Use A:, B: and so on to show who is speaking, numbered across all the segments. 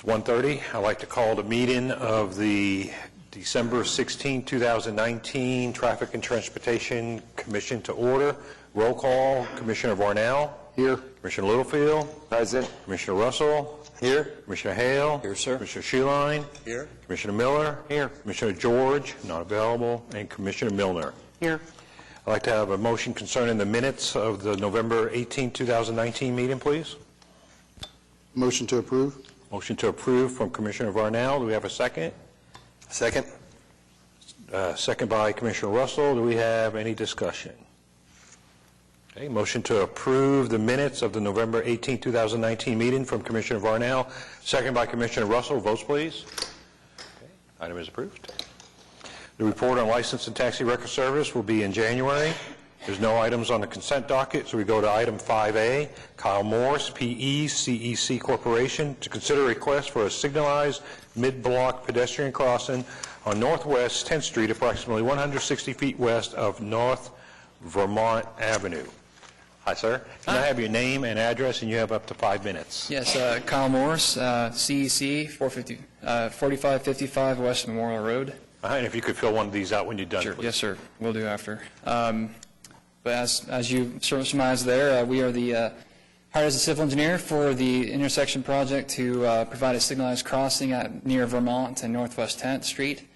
A: 1:30. I'd like to call the meeting of the December 16, 2019 Traffic and Transportation Commission to order. Roll call, Commissioner Varnell.
B: Here.
A: Commissioner Littlefield.
B: Present.
A: Commissioner Russell.
B: Here.
A: Commissioner Hale.
B: Here, sir.
A: Commissioner Schuline.
B: Here.
A: Commissioner Miller.
B: Here.
A: Commissioner George, not available, and Commissioner Milner.
B: Here.
A: I'd like to have a motion concerning the minutes of the November 18, 2019 meeting, please.
B: Motion to approve.
A: Motion to approve from Commissioner Varnell. Do we have a second?
B: Second.
A: Second by Commissioner Russell. Do we have any discussion? Okay, motion to approve the minutes of the November 18, 2019 meeting from Commissioner Varnell. Second by Commissioner Russell. Votes, please. Okay, item is approved. The report on license and taxi record service will be in January. There's no items on the consent docket, so we go to item 5A. Kyle Morse, P.E., CEC Corporation, to consider a request for a signalized mid-block pedestrian crossing on Northwest 10th Street, approximately 160 feet west of North Vermont Avenue. Hi, sir. Can I have your name and address, and you have up to 5 minutes.
C: Yes, Kyle Morse, CEC, 4555 West Memorial Road.
A: And if you could fill one of these out when you're done,
C: Sure.
A: please.
C: Yes, sir. We'll do after. But as you surmised there, we are hired as a civil engineer for the intersection project to provide a signalized crossing near Vermont and Northwest 10th Street,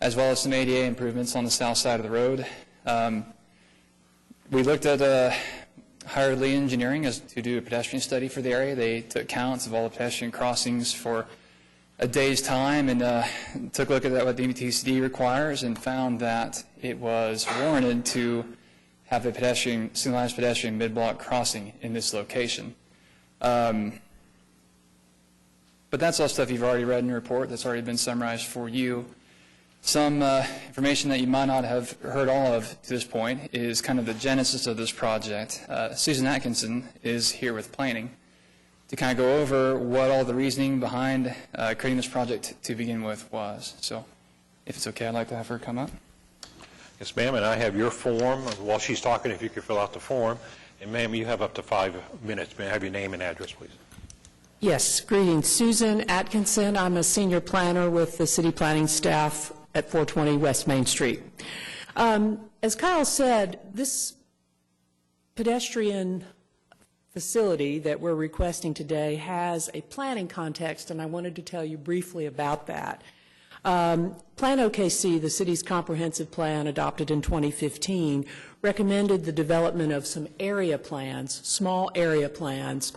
C: as well as some ADA improvements on the south side of the road. We looked at hired Lee Engineering to do a pedestrian study for the area. They took counts of all the pedestrian crossings for a day's time and took a look at what the MTCD requires and found that it was warranted to have a signalized pedestrian mid-block crossing in this location. But that's all stuff you've already read in the report that's already been summarized for you. Some information that you might not have heard all of to this point is kind of the genesis of this project. Susan Atkinson is here with planning to kind of go over what all the reasoning behind creating this project to begin with was. So if it's okay, I'd like to have her come up.
A: Yes, ma'am, and I have your form. While she's talking, if you could fill out the form. And, ma'am, you have up to 5 minutes. May I have your name and address, please?
D: Yes, greetings. Susan Atkinson. I'm a senior planner with the city planning staff at 420 West Main Street. As Kyle said, this pedestrian facility that we're requesting today has a planning context, and I wanted to tell you briefly about that. Plan OKC, the city's comprehensive plan adopted in 2015, recommended the development of some area plans, small area plans,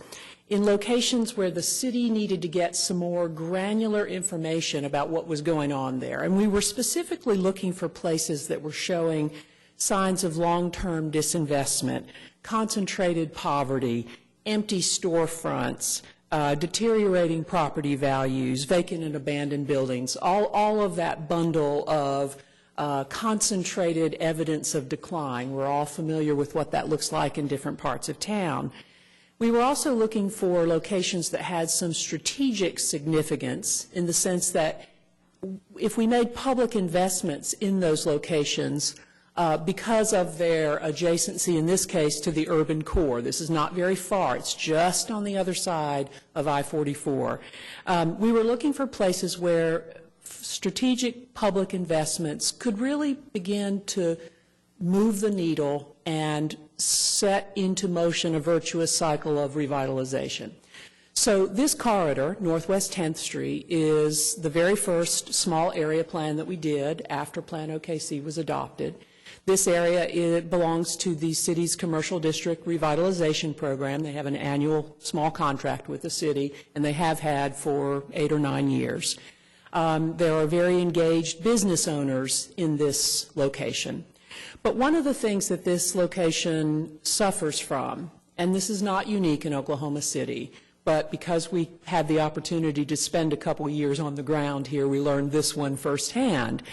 D: in locations where the city needed to get some more granular information about what was going on there. And we were specifically looking for places that were showing signs of long-term disinvestment, concentrated poverty, empty storefronts, deteriorating property values, vacant and abandoned buildings, all of that bundle of concentrated evidence of decline. We're all familiar with what that looks like in different parts of town. We were also looking for locations that had some strategic significance in the sense that if we made public investments in those locations, because of their adjacency, in this case, to the urban core. This is not very far. It's just on the other side of I-44. We were looking for places where strategic public investments could really begin to move the needle and set into motion a virtuous cycle of revitalization. So this corridor, Northwest 10th Street, is the very first small area plan that we did after Plan OKC was adopted. This area belongs to the city's commercial district revitalization program. They have an annual small contract with the city, and they have had for 8 or 9 years. There are very engaged business owners in this location. But one of the things that this location suffers from, and this is not unique in Oklahoma City, but because we had the opportunity to spend a couple years on the ground here, we learned this one firsthand.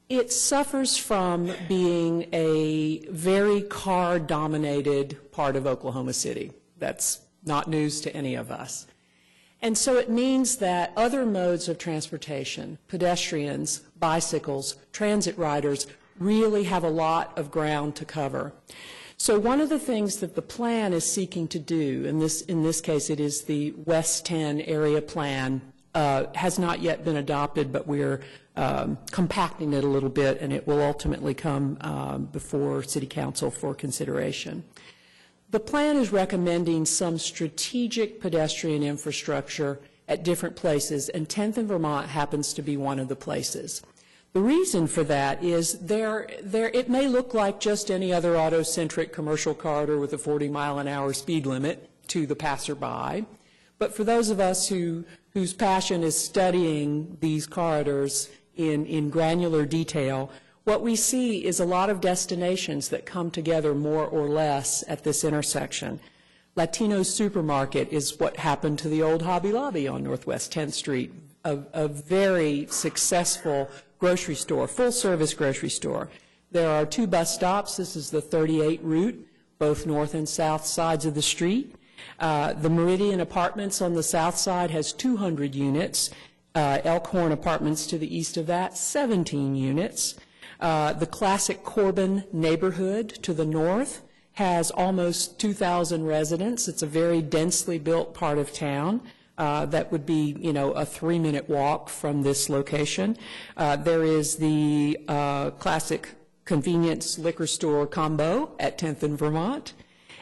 D: It suffers from being a very car-dominated part of Oklahoma City. That's not news to any of us. And so it means that other modes of transportation, pedestrians, bicycles, transit riders, really have a lot of ground to cover. So one of the things that the plan is seeking to do, in this case it is the West 10 area plan has not yet been adopted, but we're compacting it a little bit, and it will ultimately come before City Council for consideration. The plan is recommending some strategic pedestrian infrastructure at different places, and 10th and Vermont happens to be one of the places. The reason for that is it may look like just any other auto-centric commercial corridor with a 40-mile-an-hour speed limit to the passerby, but for those of us whose passion is studying these corridors in granular detail, what we see is a lot of destinations that come together more or less at this intersection. Latino's Supermarket is what happened to the old Hobby Lobby on Northwest 10th Street, a very successful grocery store, full-service grocery store. There are 2 bus stops. This is the 38 route, both north and south sides of the street. The Meridian Apartments on the south side has 200 units. Elkhorn Apartments to the east of that, 17 units. The classic Corbin neighborhood to the north has almost 2,000 residents. It's a very densely built part of town. That would be, a 3-minute walk from this location. There is the classic convenience liquor store combo at 10th and Vermont.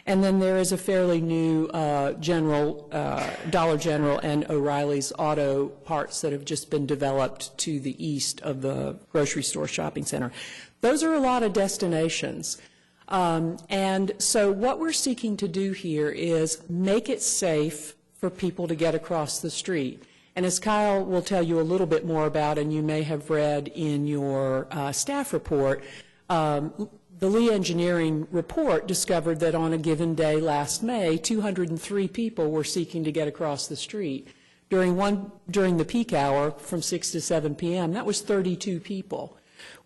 D: And then there is a fairly new Dollar General and O'Reilly's Auto Parts that have just been developed to the east of the grocery store shopping center. Those are a lot of destinations. And so what we're seeking to do here is make it safe for people to get across the street. And as Kyle will tell you a little bit more about, and you may have read in your staff report, the Lee Engineering report discovered that on a given day last May, 203 people were seeking to get across the street. During the peak hour from 6 to 7 p.m., that was 32 people.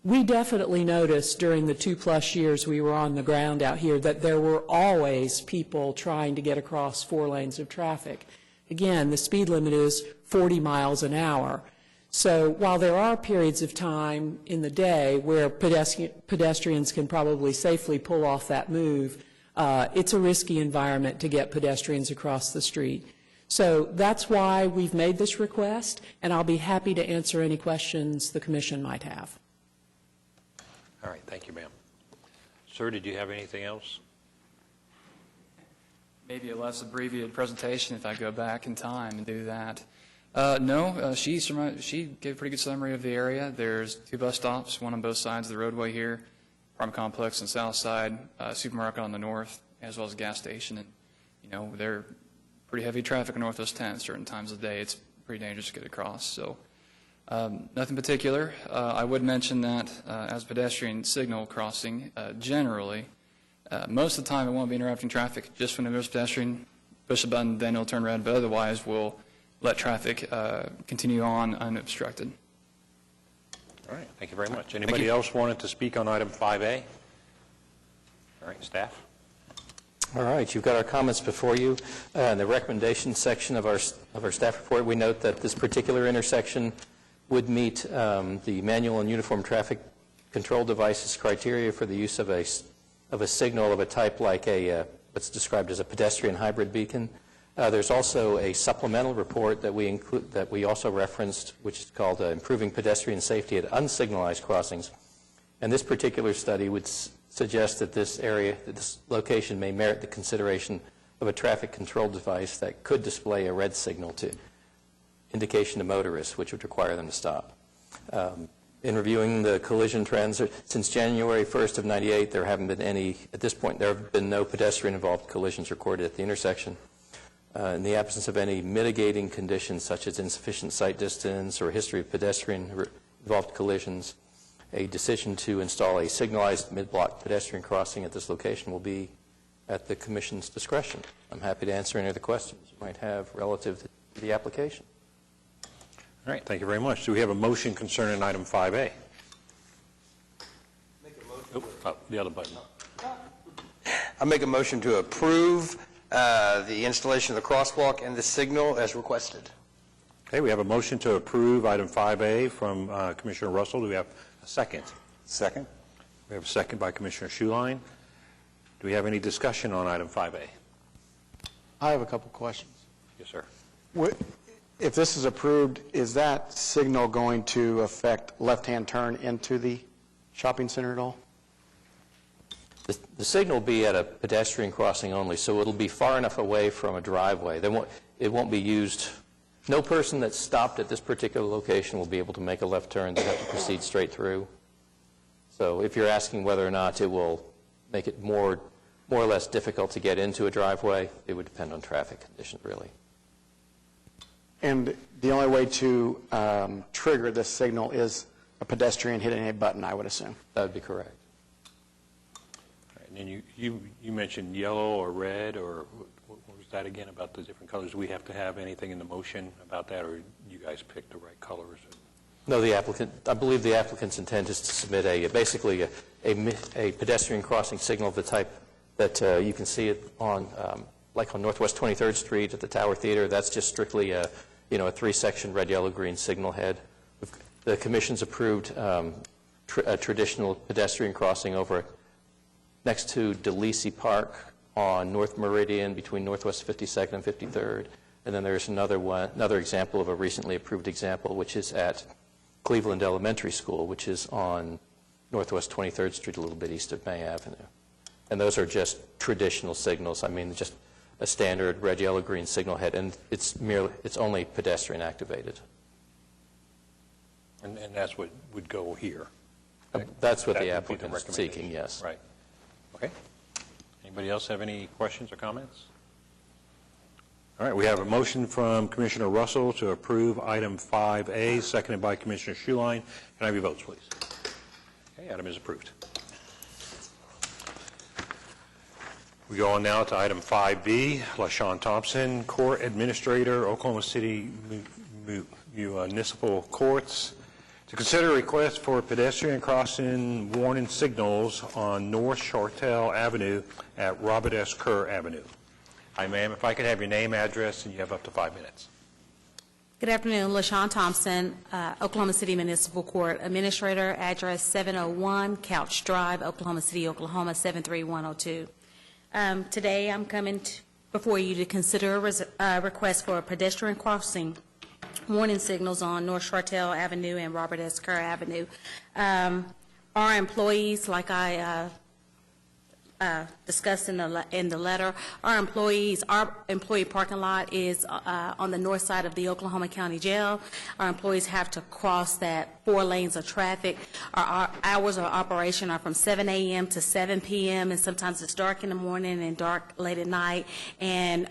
D: We definitely noticed during the 2+ years we were on the ground out here that there were always people trying to get across 4 lanes of traffic. Again, the speed limit is 40 miles an hour. So while there are periods of time in the day where pedestrians can probably safely pull off that move, it's a risky environment to get pedestrians across the street. So that's why we've made this request, and I'll be happy to answer any questions the Commission might have.
A: All right, thank you, ma'am. Sir, did you have anything else?
C: Maybe a less abbreviated presentation if I go back in time and do that. No, she gave a pretty good summary of the area. There's 2 bus stops, one on both sides of the roadway here, apartment complex on the south side, supermarket on the north, as well as a gas station. And, they're pretty heavy traffic on Northwest 10th. Certain times of the day, it's pretty dangerous to get across. So nothing particular. I would mention that as pedestrian signal crossing, generally, most of the time it won't be interrupting traffic. Just when there's a pedestrian, push a button, then it'll turn red, but otherwise we'll let traffic continue on unobstructed.
A: All right, thank you very much. Anybody else wanted to speak on item 5A? All right, staff.
E: All right, you've got our comments before you. In the recommendation section of our staff report, we note that this particular intersection would meet the manual and uniform traffic control devices criteria for the use of a signal of a type like what's described as a pedestrian hybrid beacon. There's also a supplemental report that we also referenced, which is called Improving Pedestrian Safety at Unsignalized Crossings. And this particular study would suggest that this location may merit the consideration of a traffic control device that could display a red signal to indication to motorists, which would require them to stop. In reviewing the collision trends, since January 1st of '98, there haven't been any, at this point, there have been no pedestrian-involved collisions recorded at the intersection. In the absence of any mitigating conditions such as insufficient sight distance or history of pedestrian-involved collisions, a decision to install a signalized mid-block pedestrian crossing at this location will be at the Commission's discretion. I'm happy to answer any of the questions you might have relative to the application.
A: All right, thank you very much. Do we have a motion concerning item 5A? The other button.
B: I make a motion to approve the installation of the crosswalk and the signal as requested.
A: Okay, we have a motion to approve item 5A from Commissioner Russell. Do we have a second?
B: Second.
A: We have a second by Commissioner Schuline. Do we have any discussion on item 5A?
F: I have a couple questions.
A: Yes, sir.
F: If this is approved, is that signal going to affect left-hand turn into the shopping center at all?
E: The signal will be at a pedestrian crossing only, so it'll be far enough away from a driveway. It won't be used. No person that's stopped at this particular location will be able to make a left turn. They have to proceed straight through. So if you're asking whether or not it will make it more or less difficult to get into a driveway, it would depend on traffic conditions, really.
F: And the only way to trigger this signal is a pedestrian hitting a button, I would assume.
E: That would be correct.
A: And then you mentioned yellow or red, or what was that again about the different colors? Do we have to have anything in the motion about that, or you guys picked the right colors?
E: No, I believe the applicant's intent is to submit basically a pedestrian crossing signal of the type that you can see it on, like on Northwest 23rd Street at the Tower Theater. That's just strictly a 3-section red, yellow, green signal head. The commission's approved a traditional pedestrian crossing over next to DeLisi Park on North Meridian between Northwest 52nd and 53rd. And then there's another example of a recently approved example, which is at Cleveland Elementary School, which is on Northwest 23rd Street, a little bit east of May Avenue. And those are just traditional signals. I mean, just a standard red, yellow, green signal head, and it's only pedestrian activated.
A: And that's what would go here?
E: That's what
A: That
E: the
A: would be the
E: applicant is seeking,
A: recommendation.
E: yes.
A: Right. Okay. Anybody else have any questions or comments? All right, we have a motion from Commissioner Russell to approve item 5A, seconded by Commissioner Schuline. Can I have your votes, please? Okay, item is approved. We go on now to item 5B, LaShawn Thompson, Court Administrator, Oklahoma City Municipal Courts, to consider a request for pedestrian crossing warning signals on North Chartel Avenue at Robert S. Kerr Avenue. Hi, ma'am. If I could have your name, address, and you have up to 5 minutes.
G: Good afternoon. LaShawn Thompson, Oklahoma City Municipal Court Administrator, address 701 Couch Drive, Oklahoma City, Oklahoma 73102. Today I'm coming before you to consider a request for a pedestrian crossing warning signals on North Chartel Avenue and Robert S. Kerr Avenue. Our employees, like I discussed in the letter, our employee parking lot is on the north side of the Oklahoma County Jail. Our employees have to cross that 4 lanes of traffic. Our hours of operation are from 7 a.m. to 7 p.m., and sometimes it's dark in the morning and dark late at night, and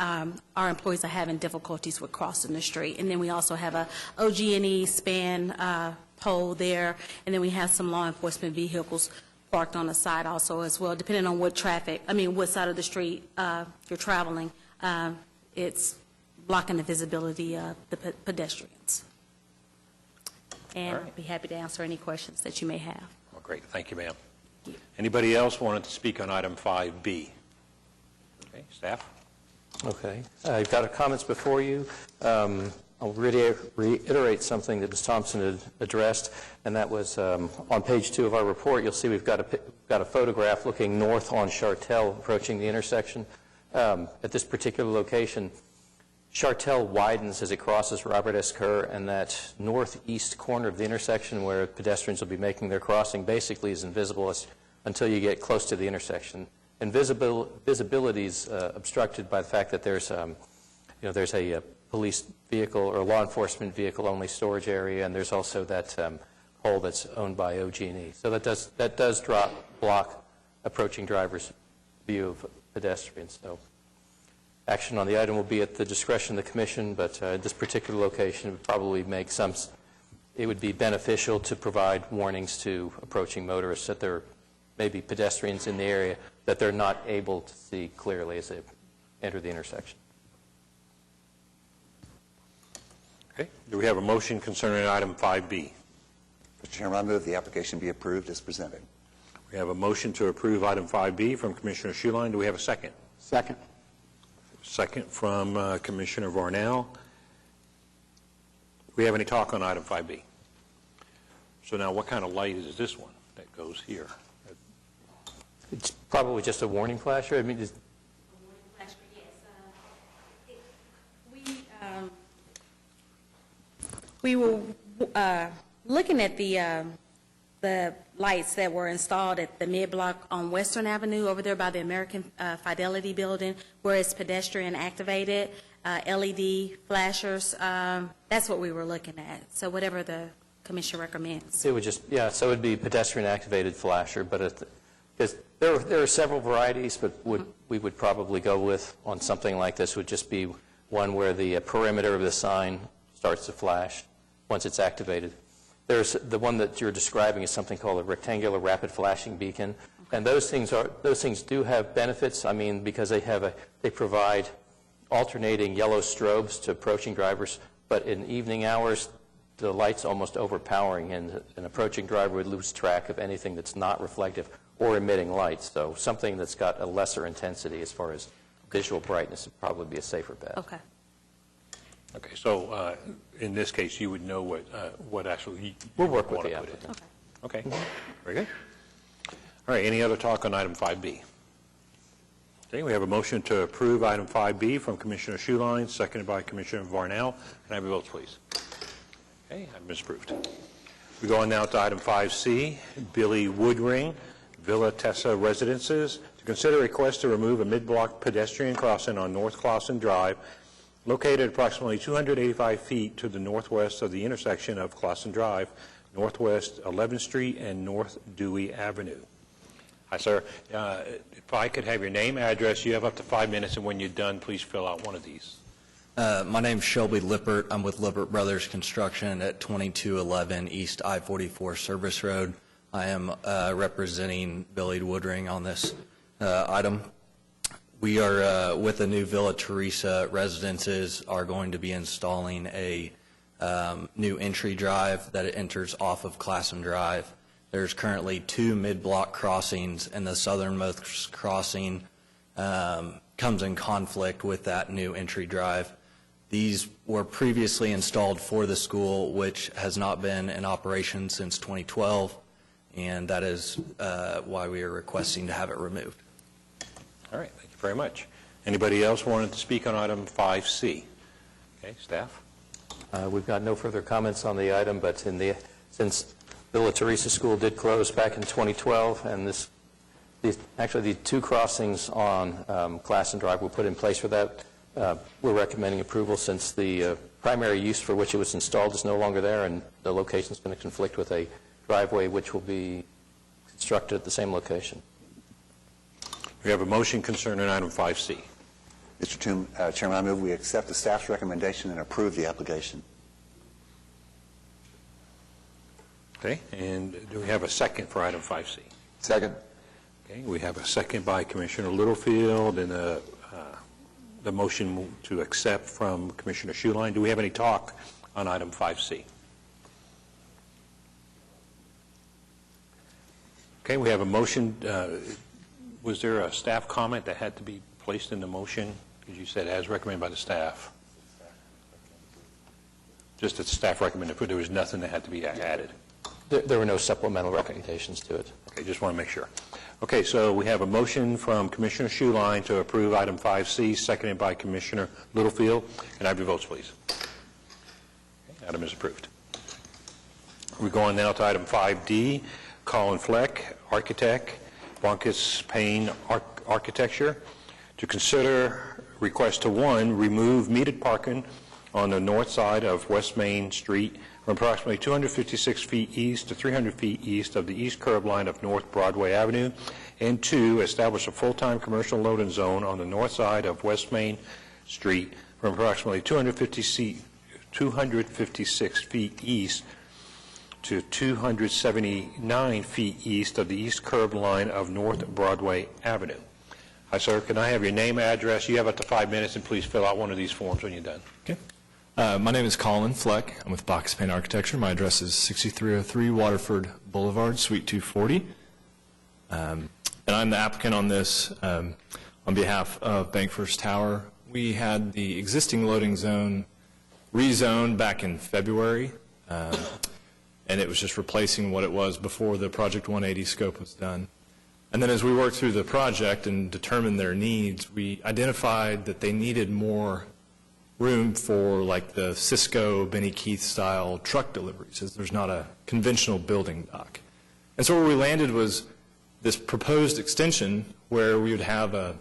G: our employees are having difficulties with crossing the street. And then we also have a OG&E span pole there, and then we have some law enforcement vehicles parked on the side also as well, depending on what side of the street you're traveling. It's blocking the visibility of the pedestrians. And I'd be happy to answer any questions that you may have.
A: Well, great. Thank you, ma'am. Anybody else wanted to speak on item 5B? Okay, staff?
E: Okay. You've got comments before you. I'll reiterate something that Ms. Thompson had addressed, and that was on page 2 of our report. You'll see we've got a photograph looking north on Chartel, approaching the intersection. At this particular location, Chartel widens as it crosses Robert S. Kerr, and that northeast corner of the intersection where pedestrians will be making their crossing basically is invisible until you get close to the intersection. And visibility is obstructed by the fact that there's a police vehicle or law enforcement vehicle only storage area, and there's also that pole that's owned by OG&E. So that does block approaching drivers' view of pedestrians. So action on the item will be at the discretion of the commission, but at this particular location, it would probably make it would be beneficial to provide warnings to approaching motorists that there may be pedestrians in the area that they're not able to see clearly as they enter the intersection.
A: Okay. Do we have a motion concerning item 5B?
H: Mr. Chairman, I move the application be approved as presented.
A: We have a motion to approve item 5B from Commissioner Schuline. Do we have a second?
F: Second.
A: Second from Commissioner Varnell. Do we have any talk on item 5B? So now what kind of light is this one that goes here?
E: It's probably just a warning flasher. I mean,
G: We were looking at the lights that were installed at the mid-block on Western Avenue over there by the American Fidelity Building, where it's pedestrian activated, LED flashers. That's what we were looking at. So whatever the commission recommends.
E: It would just, yeah, so it would be pedestrian-activated flasher, but because there are several varieties, but we would probably go with, on something like this, would just be one where the perimeter of the sign starts to flash once it's activated. There's the one that you're describing is something called a rectangular rapid flashing beacon, and those things do have benefits. I mean, because they provide alternating yellow strobes to approaching drivers, but in evening hours, the light's almost overpowering, and an approaching driver would lose track of anything that's not reflective or emitting light. So something that's got a lesser intensity as far as visual brightness would probably be a safer bet.
G: Okay.
A: Okay, so in this case, you would know what actually
E: We'll work with
A: want
E: the
A: to put in.
E: applicant.
A: Okay, very good. All right, any other talk on item 5B? Okay, we have a motion to approve item 5B from Commissioner Schuline, seconded by Commissioner Varnell. Can I have a vote, please? Okay, item is approved. We go on now to item 5C, Billy Woodring, Villa Tessa Residences, to consider a request to remove a mid-block pedestrian crossing on North Clausen Drive, located approximately 285 feet to the northwest of the intersection of Clausen Drive, Northwest 11th Street and North Dewey Avenue. Hi, sir. If I could have your name, address, you have up to 5 minutes, and when you're done, please fill out one of these.
I: My name's Shelby Lippert. I'm with Lippert Brothers Construction at 2211 East I-44 Service Road. I am representing Billy Woodring on this item. We are, with the new Villa Teresa Residences, are going to be installing a new entry drive that enters off of Classen Drive. There's currently 2 mid-block crossings, and the southernmost crossing comes in conflict with that new entry drive. These were previously installed for the school, which has not been in operation since 2012, and that is why we are requesting to have it removed.
A: All right, thank you very much. Anybody else wanted to speak on item 5C? Okay, staff?
E: We've got no further comments on the item, but since Villa Teresa School did close back in 2012, and actually the 2 crossings on Classen Drive were put in place for that, we're recommending approval since the primary use for which it was installed is no longer there, and the location is going to conflict with a driveway which will be constructed at the same location.
A: We have a motion concerning item 5C.
H: Mr. Chairman, I move we accept the staff's recommendation and approve the application.
A: Okay, and do we have a second for item 5C?
F: Second.
A: Okay, we have a second by Commissioner Littlefield and the motion to accept from Commissioner Schuline. Do we have any talk on item 5C? Okay, we have a motion. Was there a staff comment that had to be placed in the motion? Because you said as recommended by the staff. Just that staff recommended, but there was nothing that had to be added.
E: There were no supplemental recommendations to it.
A: Okay, just want to make sure. Okay, so we have a motion from Commissioner Schuline to approve item 5C, seconded by Commissioner Littlefield. Can I have your votes, please? Okay, item is approved. We're going now to item 5D, Colin Fleck, architect, Blancas Payne Architecture, to consider request to 1, remove metered parking on the north side of West Main Street from approximately 256 feet east to 300 feet east of the east curb line of North Broadway Avenue, and 2, establish a full-time commercial loading zone on the north side of West Main Street from approximately 256 feet east to 279 feet east of the east curb line of North Broadway Avenue. Hi, sir. Can I have your name, address? You have up to 5 minutes, and please fill out one of these forms when you're done.
J: Okay. My name is Colin Fleck. I'm with Blancas Payne Architecture. My address is 6303 Waterford Boulevard, Suite 240. And I'm the applicant on this on behalf of Bank First Tower. We had the existing loading zone rezoned back in February, and it was just replacing what it was before the Project 180 scope was done. And then as we worked through the project and determined their needs, we identified that they needed more room for like the Cisco, Benny Keith style truck deliveries, as there's not a conventional building dock. And so where we landed was this proposed extension where we would have a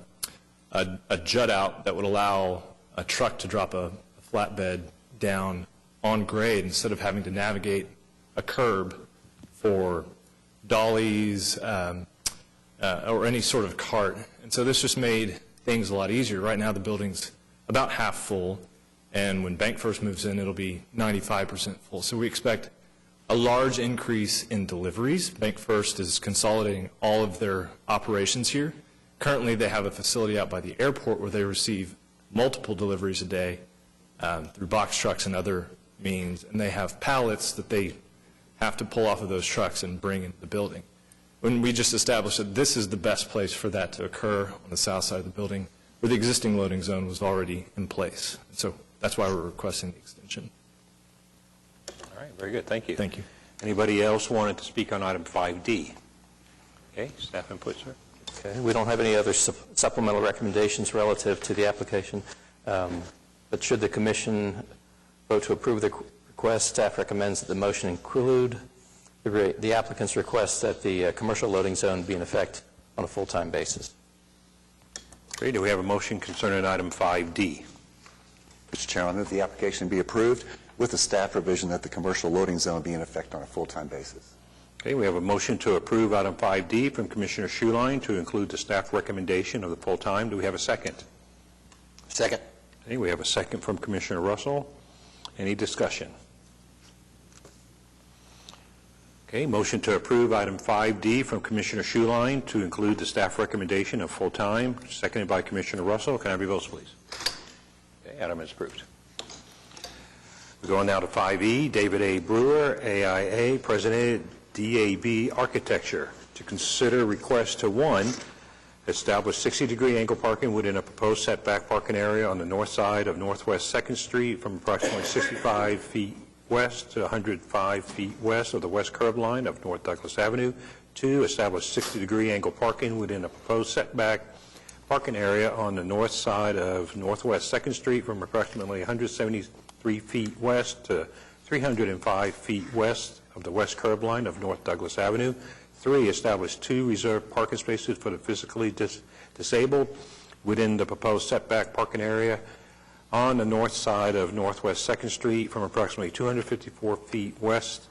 J: jut out that would allow a truck to drop a flatbed down on grade instead of having to navigate a curb for dollies or any sort of cart. And so this just made things a lot easier. Right now the building's about half full, and when Bank First moves in, it'll be 95% full. So we expect a large increase in deliveries. Bank First is consolidating all of their operations here. Currently, they have a facility out by the airport where they receive multiple deliveries a day through box trucks and other means, and they have pallets that they have to pull off of those trucks and bring into the building. When we just established that this is the best place for that to occur on the south side of the building, where the existing loading zone was already in place. So that's why we're requesting the extension.
A: All right, very good. Thank you.
J: Thank you.
A: Anybody else wanted to speak on item 5D? Okay, staff input, sir.
E: Okay, we don't have any other supplemental recommendations relative to the application, but should the commission vote to approve the request, staff recommends that the motion include the applicant's request that the commercial loading zone be in effect on a full-time basis.
A: Okay, do we have a motion concerning item 5D?
H: Mr. Chairman, I move the application be approved with the staff provision that the commercial loading zone be in effect on a full-time basis.
A: Okay, we have a motion to approve item 5D from Commissioner Schuline to include the staff recommendation of the full-time. Do we have a second?
B: Second.
A: Okay, we have a second from Commissioner Russell. Any discussion? Okay, motion to approve item 5D from Commissioner Schuline to include the staff recommendation of full-time, seconded by Commissioner Russell. Can I have your votes, please? Okay, item is approved. We go on now to 5E, David A. Brewer, AIA, President, DAB Architecture, to consider request to, 1, establish 60-degree angle parking within a proposed setback parking area on the north side of Northwest 2nd Street from approximately 65 feet west to 105 feet west of the west curb line of North Douglas Avenue. 2, establish 60-degree angle parking within a proposed setback parking area on the north side of Northwest 2nd Street from approximately 173 feet west to 305 feet west of the west curb line of North Douglas Avenue. 3, establish 2 reserved parking spaces for the physically disabled within the proposed setback parking area on the north side of Northwest 2nd Street from approximately 254 feet west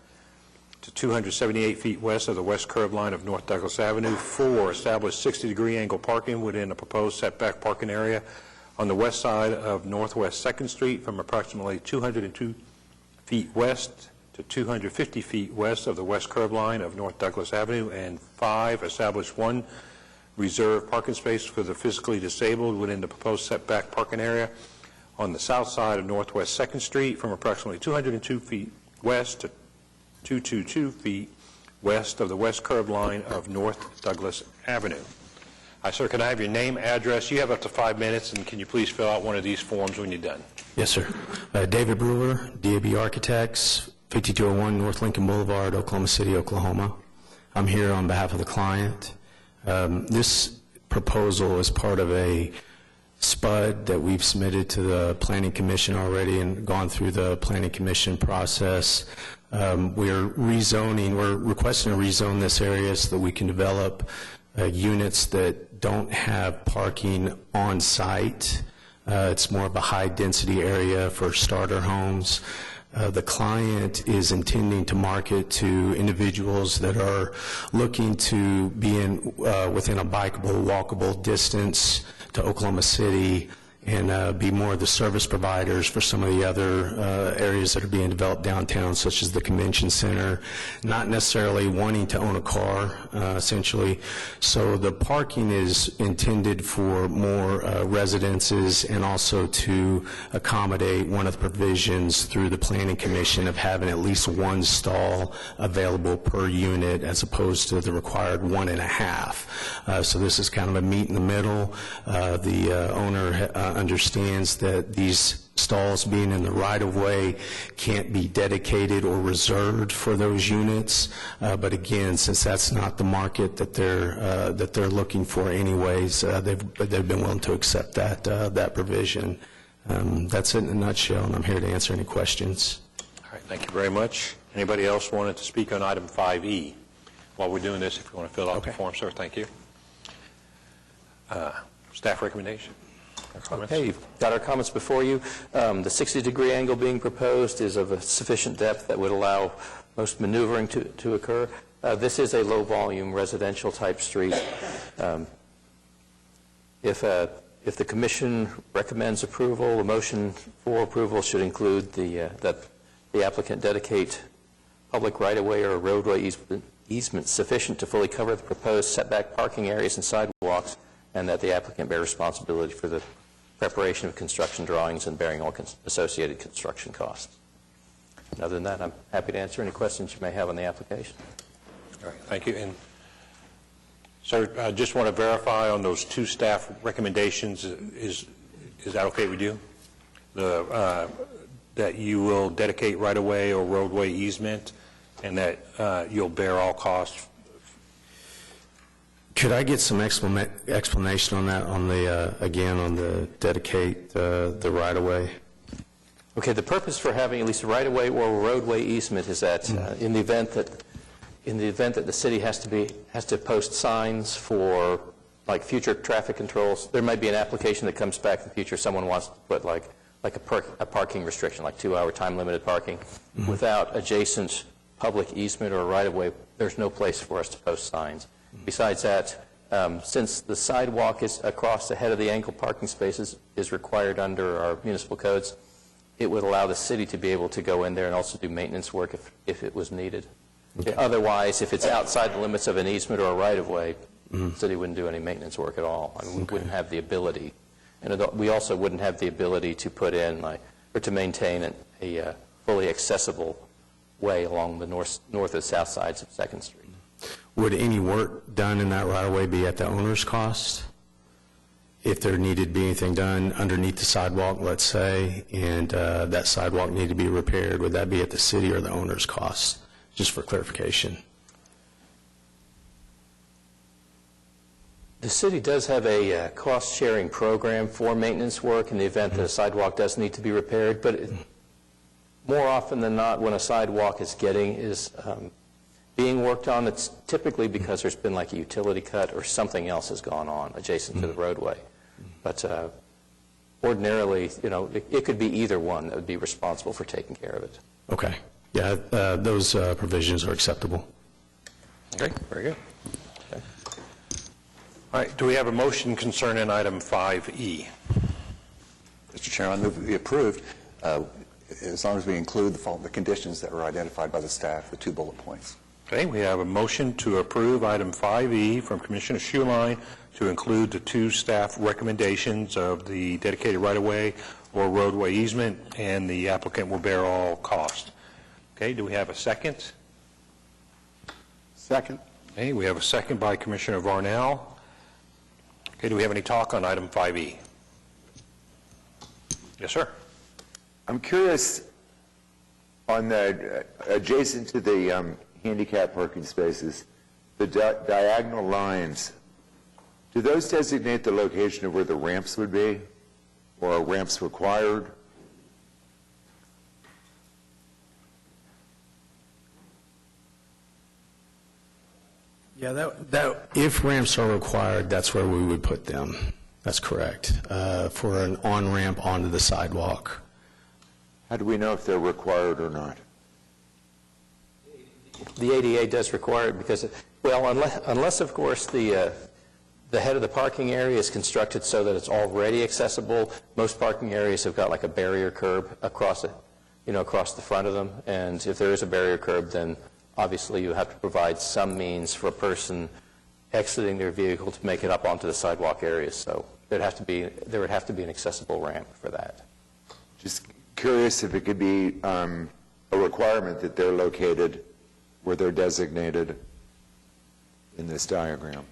A: to 278 feet west of the west curb line of North Douglas Avenue. 4, establish 60-degree angle parking within a proposed setback parking area on the west side of Northwest 2nd Street from approximately 202 feet west to 250 feet west of the west curb line of North Douglas Avenue. And 5, establish 1 reserved parking space for the physically disabled within the proposed setback parking area on the south side of Northwest 2nd Street from approximately 202 feet west to 222 feet west of the west curb line of North Douglas Avenue. Hi, sir, can I have your name, address? You have up to 5 minutes, and can you please fill out one of these forms when you're done?
K: Yes, sir. David Brewer, DAB Architects, 5201 North Lincoln Boulevard, Oklahoma City, Oklahoma. I'm here on behalf of the client. This proposal is part of a SPUD that we've submitted to the Planning Commission already and gone through the Planning Commission process. We're requesting to rezone this area so that we can develop units that don't have parking on site. It's more of a high-density area for starter homes. The client is intending to market to individuals that are looking to be within a bikeable, walkable distance to Oklahoma City and be more of the service providers for some of the other areas that are being developed downtown, such as the convention center, not necessarily wanting to own a car, essentially. So the parking is intended for more residences and also to accommodate one of the provisions through the Planning Commission of having at least 1 stall available per unit as opposed to the required 1.5. So this is kind of a meet in the middle. The owner understands that these stalls being in the right-of-way can't be dedicated or reserved for those units. But again, since that's not the market that they're looking for anyways, they've been willing to accept that provision. That's it in a nutshell, and I'm here to answer any questions.
A: All right, thank you very much. Anybody else wanted to speak on item 5E? While we're doing this, if you want to fill out the form, sir, thank you. Staff recommendation? Comments?
E: Okay, you've got our comments before you. The 60-degree angle being proposed is of a sufficient depth that would allow most maneuvering to occur. This is a low-volume residential-type street. If the commission recommends approval, a motion for approval should include that the applicant dedicate public right-of-way or roadway easement sufficient to fully cover the proposed setback parking areas and sidewalks, and that the applicant bear responsibility for the preparation of construction drawings and bearing all associated construction costs. And other than that, I'm happy to answer any questions you may have on the application.
A: All right, thank you. And, sir, I just want to verify on those two staff recommendations, is that okay with you? That you will dedicate right-of-way or roadway easement, and that you'll bear all costs?
K: Could I get some explanation on that, on the, again, on the dedicate the right-of-way?
E: Okay, the purpose for having at least a right-of-way or a roadway easement is that in the event that the city has to post signs for like future traffic controls, there might be an application that comes back in the future. Someone wants to put like a parking restriction, like 2-hour time-limited parking. Without adjacent public easement or right-of-way, there's no place for us to post signs. Besides that, since the sidewalk is across the head of the angled parking spaces is required under our municipal codes, it would allow the city to be able to go in there and also do maintenance work if it was needed. Okay. Otherwise, if it's outside the limits of an easement or a right-of-way, the city wouldn't do any maintenance work at all. I mean, we wouldn't have the ability. And we also wouldn't have the ability to put in or to maintain a fully accessible way along the north or south sides of 2nd Street.
K: Would any work done in that right-of-way be at the owner's cost? If there needed to be anything done underneath the sidewalk, let's say, and that sidewalk needed to be repaired, would that be at the city or the owner's cost? Just for clarification.
E: The city does have a cost-sharing program for maintenance work in the event that a sidewalk does need to be repaired, but more often than not, when a sidewalk is being worked on, it's typically because there's been like a utility cut or something else has gone on adjacent to the roadway. But ordinarily, it could be either one that would be responsible for taking care of it.
K: Okay. Yeah, those provisions are acceptable.
A: Okay, very good. Okay. All right, do we have a motion concerning item 5E?
H: Mr. Chairman, I move that we approved, as long as we include the conditions that were identified by the staff, the 2 bullet points.
A: Okay, we have a motion to approve item 5E from Commissioner Schuline to include the 2 staff recommendations of the dedicated right-of-way or roadway easement, and the applicant will bear all costs. Okay, do we have a second?
F: Second.
A: Okay, we have a second by Commissioner Varnell. Okay, do we have any talk on item 5E? Yes, sir.
L: I'm curious on the adjacent to the handicap parking spaces, the diagonal lines, do those designate the location of where the ramps would be, or are ramps required?
K: Yeah, if ramps are required, that's where we would put them. That's correct. For an on-ramp onto the sidewalk.
L: How do we know if they're required or not?
E: The ADA does require it because, unless of course the head of the parking area is constructed so that it's already accessible. Most parking areas have got like a barrier curb across across the front of them. And if there is a barrier curb, then obviously you have to provide some means for a person exiting their vehicle to make it up onto the sidewalk areas. So there would have to be an accessible ramp for that.
L: Just curious if it could be a requirement that they're located where they're designated in this diagram.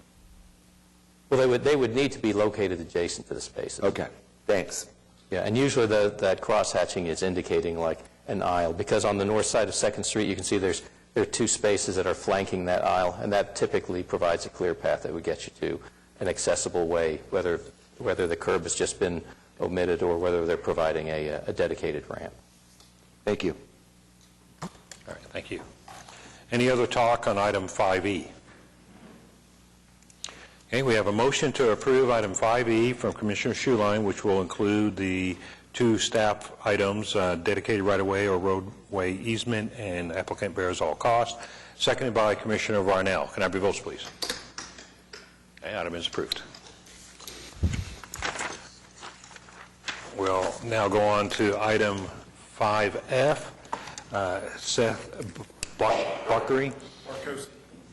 E: Well, they would need to be located adjacent to the spaces.
L: Okay, thanks.
E: Yeah, and usually that cross-hatching is indicating like an aisle, because on the north side of 2nd Street, you can see there are 2 spaces that are flanking that aisle, and that typically provides a clear path that would get you to an accessible way, whether the curb has just been omitted or whether they're providing a dedicated ramp.
L: Thank you.
A: All right, thank you. Any other talk on item 5E? Okay, we have a motion to approve item 5E from Commissioner Schuline, which will include the 2 staff items, dedicated right-of-way or roadway easement, and applicant bears all costs, seconded by Commissioner Varnell. Can I have your votes, please? Okay, item is approved. We'll now go on to item 5F. Seth Barkosi.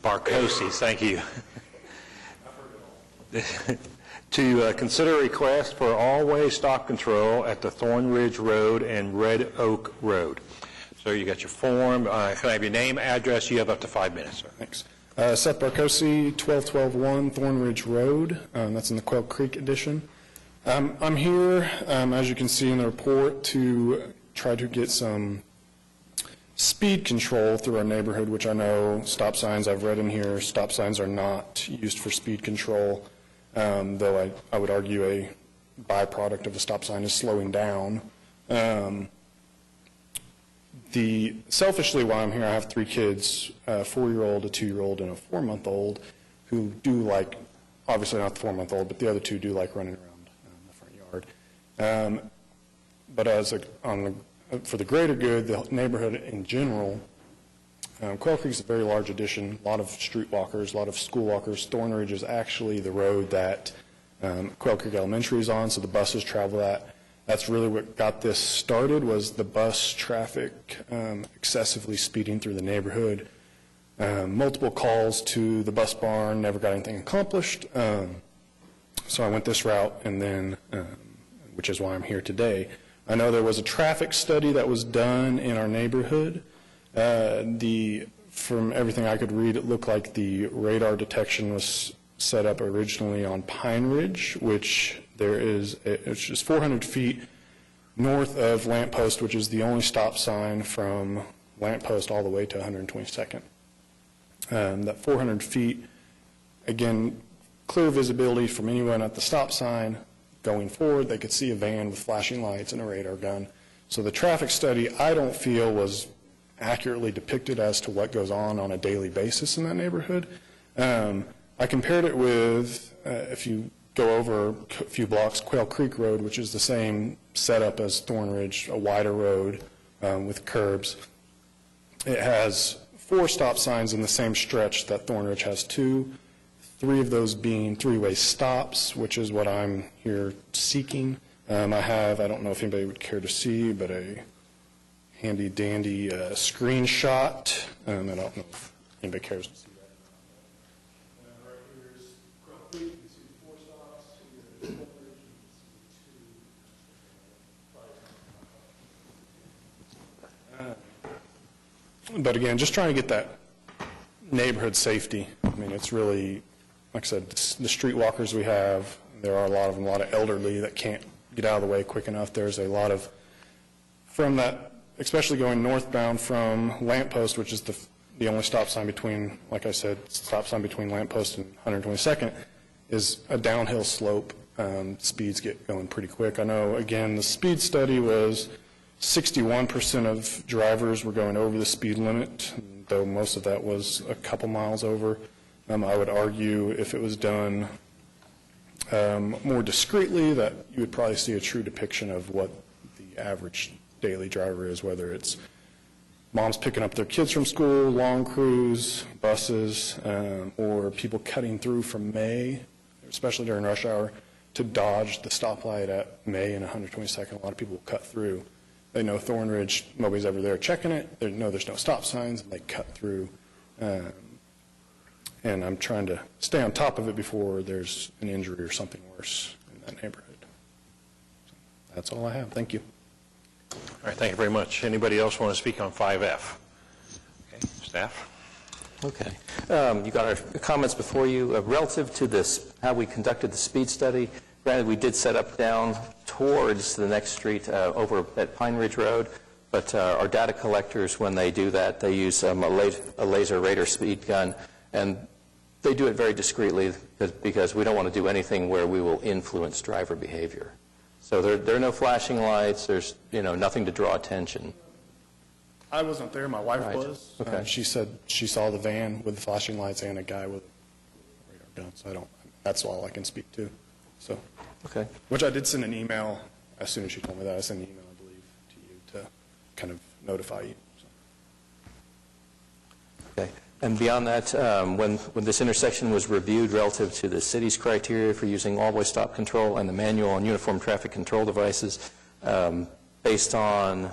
A: Barkosi, thank you. To consider a request for all-way stop control at the Thorn Ridge Road and Red Oak Road. So you got your form. Can I have your name, address? You have up to 5 minutes, sir.
M: Thanks. Seth Barkosi, 12121 Thorn Ridge Road. That's in the Quail Creek edition. I'm here, as you can see in the report, to try to get some speed control through our neighborhood, which I know stop signs, I've read in here, stop signs are not used for speed control, though I would argue a byproduct of a stop sign is slowing down. Selfishly, while I'm here, I have 3 kids, a 4-year-old, a 2-year-old, and a 4-month-old, who do like, obviously not the 4-month-old, but the other 2 do like running around the front yard. But for the greater good, the neighborhood in general, Quail Creek is a very large addition, a lot of street walkers, a lot of school walkers. Thorn Ridge is actually the road that Quail Creek Elementary is on, so the buses travel that. That's really what got this started, was the bus traffic excessively speeding through the neighborhood. Multiple calls to the bus barn, never got anything accomplished. So I went this route, and then, which is why I'm here today. I know there was a traffic study that was done in our neighborhood. From everything I could read, it looked like the radar detection was set up originally on Pine Ridge, which is 400 feet north of Lamp Post, which is the only stop sign from Lamp Post all the way to 122nd. That 400 feet, again, clear visibility from anyone at the stop sign. Going forward, they could see a van with flashing lights and a radar gun. So the traffic study, I don't feel, was accurately depicted as to what goes on a daily basis in that neighborhood. I compared it with, if you go over a few blocks, Quail Creek Road, which is the same setup as Thorn Ridge, a wider road with curbs. It has 4 stop signs in the same stretch that Thorn Ridge has 2. 3 of those being 3-way stops, which is what I'm here seeking. I don't know if anybody would care to see, but a handy-dandy screenshot. I don't know if anybody cares to see that. Right here is Quail Creek. You can see 4 stops. Here is Thorn Ridge. You can see 2. But again, just trying to get that neighborhood safety. I mean, it's really, like I said, the street walkers we have, there are a lot of them, a lot of elderly that can't get out of the way quick enough. There's a lot of, from that, especially going northbound from Lamp Post, which is the only stop sign between, like I said, stop sign between Lamp Post and 122nd, is a downhill slope. Speeds get going pretty quick. I know, again, the speed study was 61% of drivers were going over the speed limit, though most of that was a couple miles over. I would argue if it was done more discreetly, that you would probably see a true depiction of what the average daily driver is, whether it's moms picking up their kids from school, long crews, buses, or people cutting through from May, especially during rush hour, to dodge the stoplight at May and 122nd. A lot of people will cut through. They know Thorn Ridge, nobody's ever there checking it. They know there's no stop signs, and they cut through. And I'm trying to stay on top of it before there's an injury or something worse in that neighborhood. So that's all I have. Thank you.
A: All right, thank you very much. Anybody else want to speak on 5F? Okay, staff?
E: Okay. You got our comments before you. Relative to this, how we conducted the speed study, granted, we did set up down towards the next street over at Pine Ridge Road, but our data collectors, when they do that, they use a laser radar speed gun, and they do it very discreetly because we don't want to do anything where we will influence driver behavior. So there are no flashing lights, there's, nothing to draw attention.
M: I wasn't there, my wife
E: Right.
M: was.
E: Okay.
M: She said she saw the van with the flashing lights and a guy with a radar gun, so that's all I can speak to. So,
E: Okay.
M: which I did send an email, as soon as she told me that, I sent an email, I believe, to you to kind of notify you. So.
E: Okay. And beyond that, when this intersection was reviewed relative to the city's criteria for using all-way stop control and the manual and uniform traffic control devices, based on,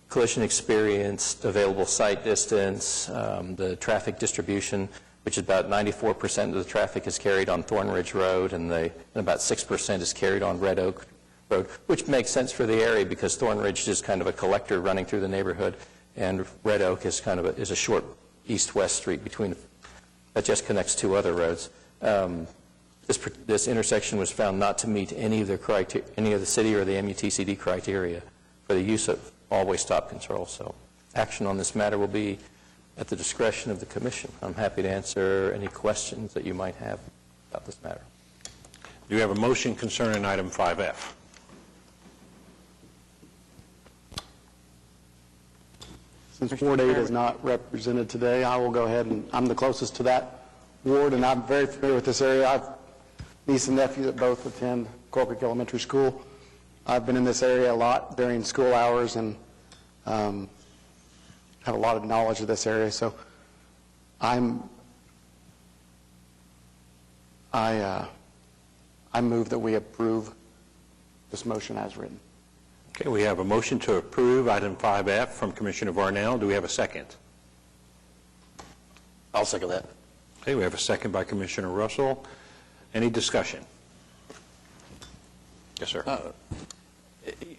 E: collision experience, available sight distance, the traffic distribution, which is about 94% of the traffic is carried on Thorn Ridge Road, and about 6% is carried on Red Oak Road, which makes sense for the area because Thorn Ridge is kind of a collector running through the neighborhood, and Red Oak is kind of a short east-west street that just connects two other roads. This intersection was found not to meet any of the city or the MUTCD criteria for the use of all-way stop control. So action on this matter will be at the discretion of the commission. I'm happy to answer any questions that you might have about this matter.
A: Do you have a motion concerning item 5F?
F: Since Ward 8 is not represented today, I will go ahead and, I'm the closest to that ward, and I'm very familiar with this area. I've niece and nephew that both attend Coal Creek Elementary School. I've been in this area a lot during school hours and have a lot of knowledge of this area. So I move that we approve this motion as written.
A: Okay, we have a motion to approve item 5F from Commissioner Varnell. Do we have a second?
B: I'll second that.
A: Okay, we have a second by Commissioner Russell. Any discussion? Yes, sir.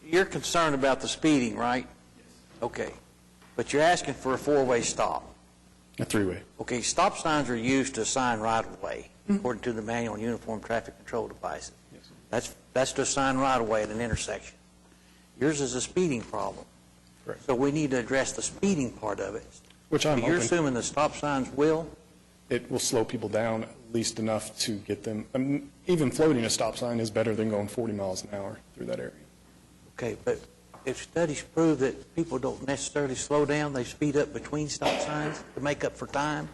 N: You're concerned about the speeding, right? Okay. But you're asking for a four-way stop.
M: A three-way.
N: Okay, stop signs are used to assign right-of-way, according to the manual and uniform traffic control devices.
M: Yes.
N: That's to assign right-of-way at an intersection. Yours is a speeding problem.
M: Correct.
N: So we need to address the speeding part of it.
M: Which I'm
N: So you're
M: hoping
N: assuming the stop signs will?
M: it will slow people down at least enough to get them, even floating a stop sign is better than going 40 miles an hour through that area.
N: Okay, but if studies prove that people don't necessarily slow down, they speed up between stop signs to make up for time?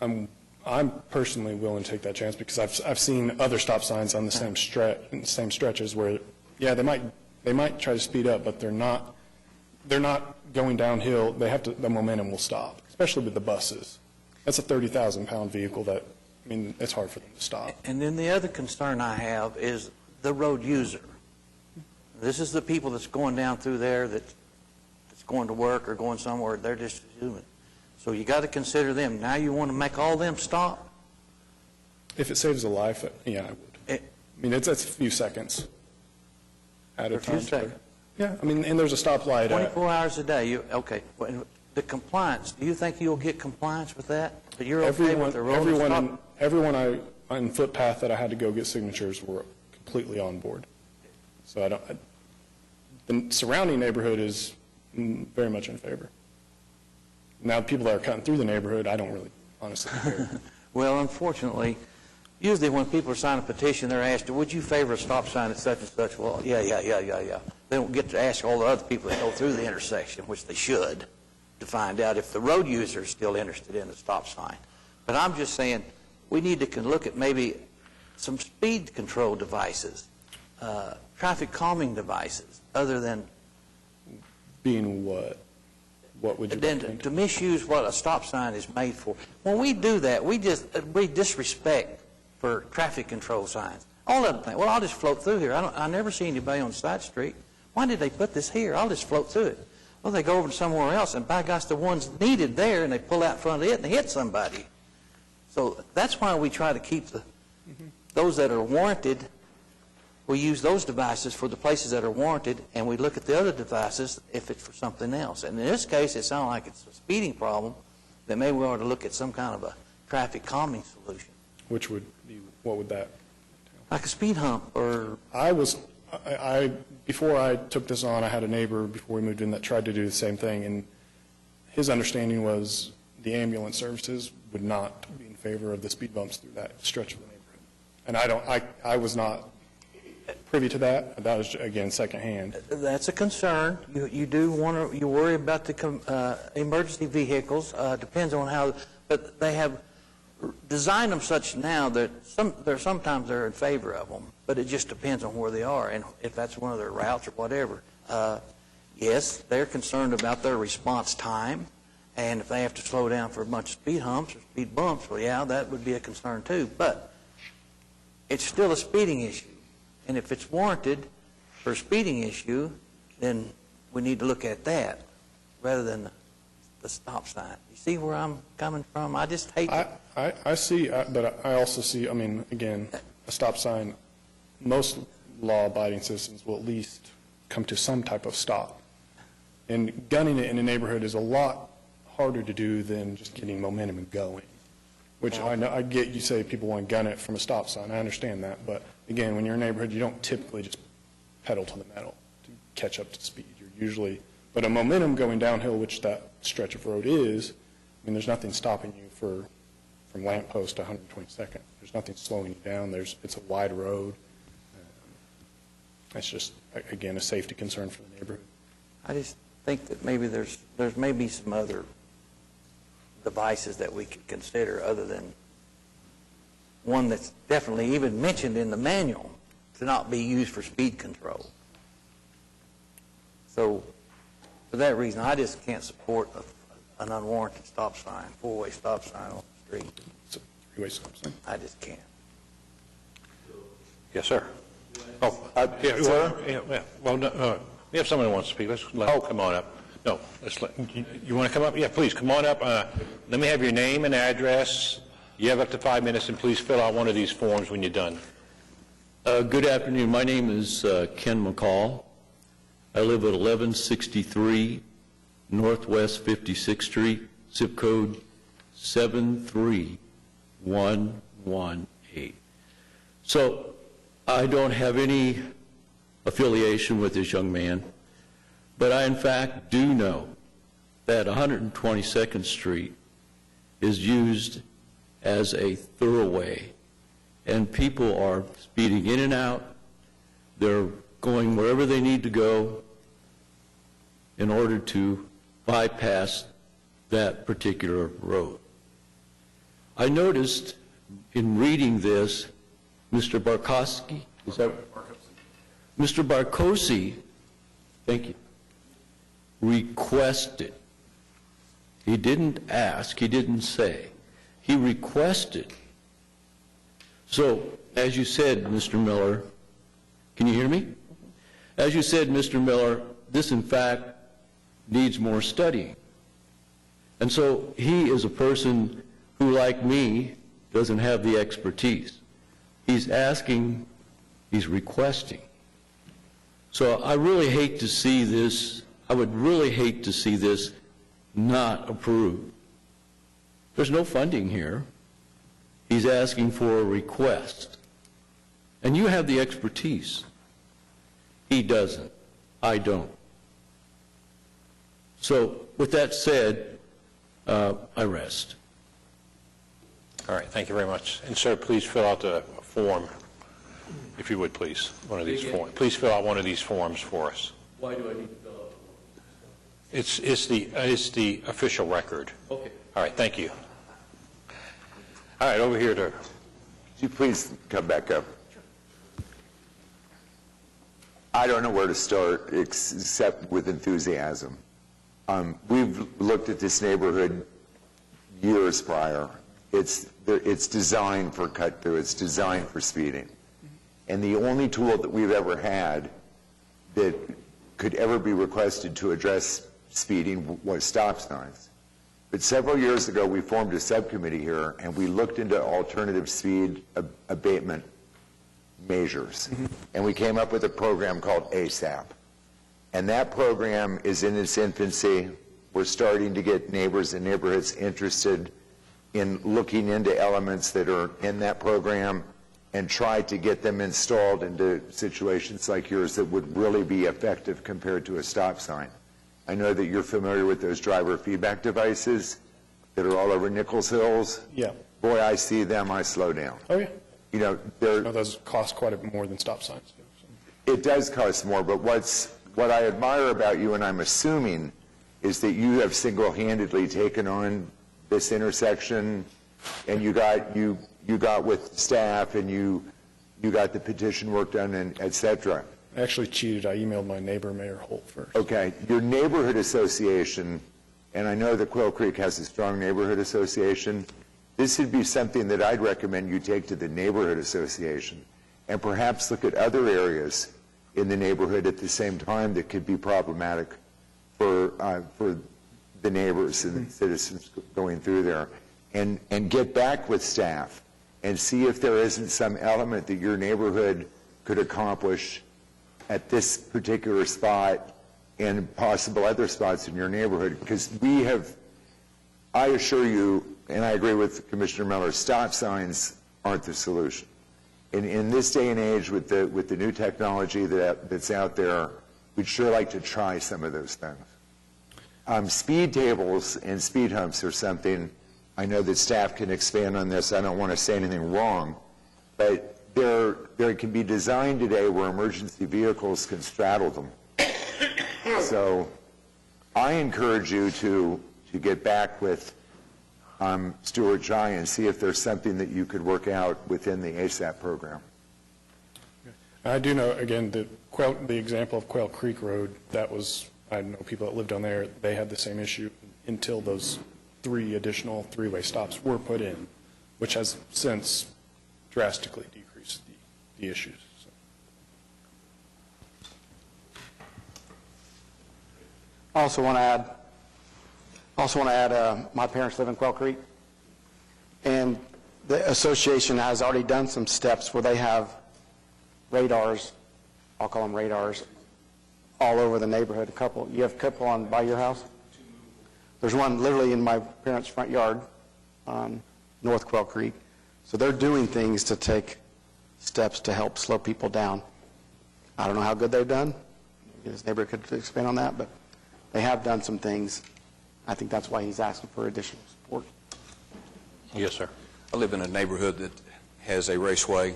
M: I'm personally willing to take that chance because I've seen other stop signs on the same stretches where, yeah, they might try to speed up, but they're not going downhill. They have to, the momentum will stop, especially with the buses. That's a 30,000-pound vehicle that, I mean, it's hard for them to stop.
N: And then the other concern I have is the road user. This is the people that's going down through there that's going to work or going somewhere. They're just human. So you got to consider them. Now you want to make all them stop?
M: If it saves a life, yeah, I would. I mean, it's a few seconds at a
N: A few
M: time.
N: seconds.
M: Yeah, I mean, and there's a stoplight.
N: 24 hours a day. Okay. The compliance, do you think you'll get compliance with that? But you're okay with the road stop?
M: Everyone on footpath that I had to go get signatures were completely on board. So the surrounding neighborhood is very much in favor. Now, people that are cutting through the neighborhood, I don't really honestly care.
N: Well, unfortunately, usually when people sign a petition, they're asked, would you favor a stop sign at such and such? Well, yeah. They don't get to ask all the other people that go through the intersection, which they should, to find out if the road user is still interested in the stop sign. But I'm just saying, we need to look at maybe some speed control devices, traffic calming devices, other than...
M: Being what? What would you
N: then
M: think?
N: to misuse what a stop sign is made for. When we do that, we disrespect for traffic control signs. All other things. Well, I'll just float through here. I never see anybody on the side street. Why did they put this here? I'll just float through it. Well, they go over to somewhere else, and by gosh, the one's needed there, and they pull out in front of it and they hit somebody. So that's why we try to keep those that are warranted. We use those devices for the places that are warranted, and we look at the other devices if it's for something else. And in this case, it sounds like it's a speeding problem, that maybe we ought to look at some kind of a traffic calming solution.
M: Which would be, what would that?
N: Like a speed hump or...
M: Before I took this on, I had a neighbor before we moved in that tried to do the same thing, and his understanding was the ambulance services would not be in favor of the speed bumps through that stretch of the neighborhood. And I was not privy to that. That was, again, secondhand.
N: That's a concern. You do want to, you worry about the emergency vehicles, depends on how, but they have designed them such now that sometimes they're in favor of them, but it just depends on where they are and if that's one of their routes or whatever. Yes, they're concerned about their response time, and if they have to slow down for a bunch of speed humps or speed bumps, well, yeah, that would be a concern too, but it's still a speeding issue. And if it's warranted for a speeding issue, then we need to look at that rather than the stop sign. You see where I'm coming from? I just hate to...
M: I see, but I also see, I mean, again, a stop sign, most law-abiding citizens will at least come to some type of stop. And gunning it in a neighborhood is a lot harder to do than just getting momentum and going, which I know, I get you say people want to gun it from a stop sign. I understand that. But again, when you're in a neighborhood, you don't typically just pedal to the metal to catch up to speed. You're usually, but a momentum going downhill, which that stretch of road is, I mean, there's nothing stopping you from lamppost to 122nd. There's nothing slowing you down. It's a wide road. It's just, again, a safety concern for the neighborhood.
N: I just think that maybe there's maybe some other devices that we could consider other than one that's definitely even mentioned in the manual to not be used for speed control. So for that reason, I just can't support an unwarranted stop sign, four-way stop sign on the street.
M: It's a three-way stop sign.
N: I just can't.
A: Yes, sir. Well, no, we have someone who wants to speak. Let's let him come on up. No, you want to come up? Yeah, please, come on up. Let me have your name and address. You have up to 5 minutes, and please fill out one of these forms when you're done.
O: Good afternoon. My name is Ken McCall. I live at 1163 Northwest 56th Street, zip code 73118. So I don't have any affiliation with this young man, but I in fact do know that 122nd Street is used as a thoroughway, and people are speeding in and out. They're going wherever they need to go in order to bypass that particular road. I noticed in reading this, Mr. Barkowski, is that Mr. Barkosi, thank you, requested. He didn't ask, he didn't say. He requested. So, as you said, Mr. Miller, can you hear me? As you said, Mr. Miller, this in fact needs more studying. And so he is a person who, like me, doesn't have the expertise. He's asking, he's requesting. So I really hate to see this, I would really hate to see this not approved. There's no funding here. He's asking for a request. And you have the expertise. He doesn't. I don't. So with that said, I rest.
A: All right, thank you very much. And sir, please fill out the form, if you would, please. One of these forms. Please fill out one of these forms for us.
O: Why do I need to fill out?
A: It's the official record.
O: Okay.
A: All right, thank you. All right, over here to...
L: Could you please come back up? I don't know where to start except with enthusiasm. We've looked at this neighborhood years prior. It's designed for cut-through. It's designed for speeding. And the only tool that we've ever had that could ever be requested to address speeding was stop signs. But several years ago, we formed a subcommittee here, and we looked into alternative speed abatement measures. And we came up with a program called ASAP. And that program is in its infancy. We're starting to get neighbors and neighborhoods interested in looking into elements that are in that program and try to get them installed into situations like yours that would really be effective compared to a stop sign. I know that you're familiar with those driver feedback devices that are all over Nichols Hills.
M: Yeah.
L: Boy, I see them, I slow down.
M: Oh, yeah.
L: You know,
M: No, those cost quite a bit more than stop signs do. So.
L: It does cost more, but what I admire about you, and I'm assuming, is that you have single-handedly taken on this intersection, and you got with staff, and you got the petition work done, and et cetera.
M: I actually cheated. I emailed my neighbor, Mayor Holt, first.
L: Okay, your neighborhood association, and I know that Quail Creek has a strong neighborhood association, this would be something that I'd recommend you take to the neighborhood association, and perhaps look at other areas in the neighborhood at the same time that could be problematic for the neighbors and the citizens going through there, and get back with staff and see if there isn't some element that your neighborhood could accomplish at this particular spot and possible other spots in your neighborhood. Because I assure you, and I agree with Commissioner Miller, stop signs aren't the solution. In this day and age with the new technology that's out there, we'd sure like to try some of those things. Speed tables and speed humps are something, I know that staff can expand on this, I don't want to say anything wrong, but there can be designed today where emergency vehicles can straddle them. So I encourage you to get back with Stuart Chai and see if there's something that you could work out within the ASAP program.
M: I do know, again, the example of Quail Creek Road, that was, I know people that lived on there, they had the same issue until those 3 additional three-way stops were put in, which has since drastically decreased the issues. So.
F: I also want to add, my parents live in Quail Creek, and the association has already done some steps where they have radars, I'll call them radars, all over the neighborhood. You have a couple by your house? There's one literally in my parents' front yard on North Quail Creek. So they're doing things to take steps to help slow people down. I don't know how good they've done. His neighbor could expand on that, but they have done some things. I think that's why he's asking for additional support.
A: Yes, sir.
P: I live in a neighborhood that has a raceway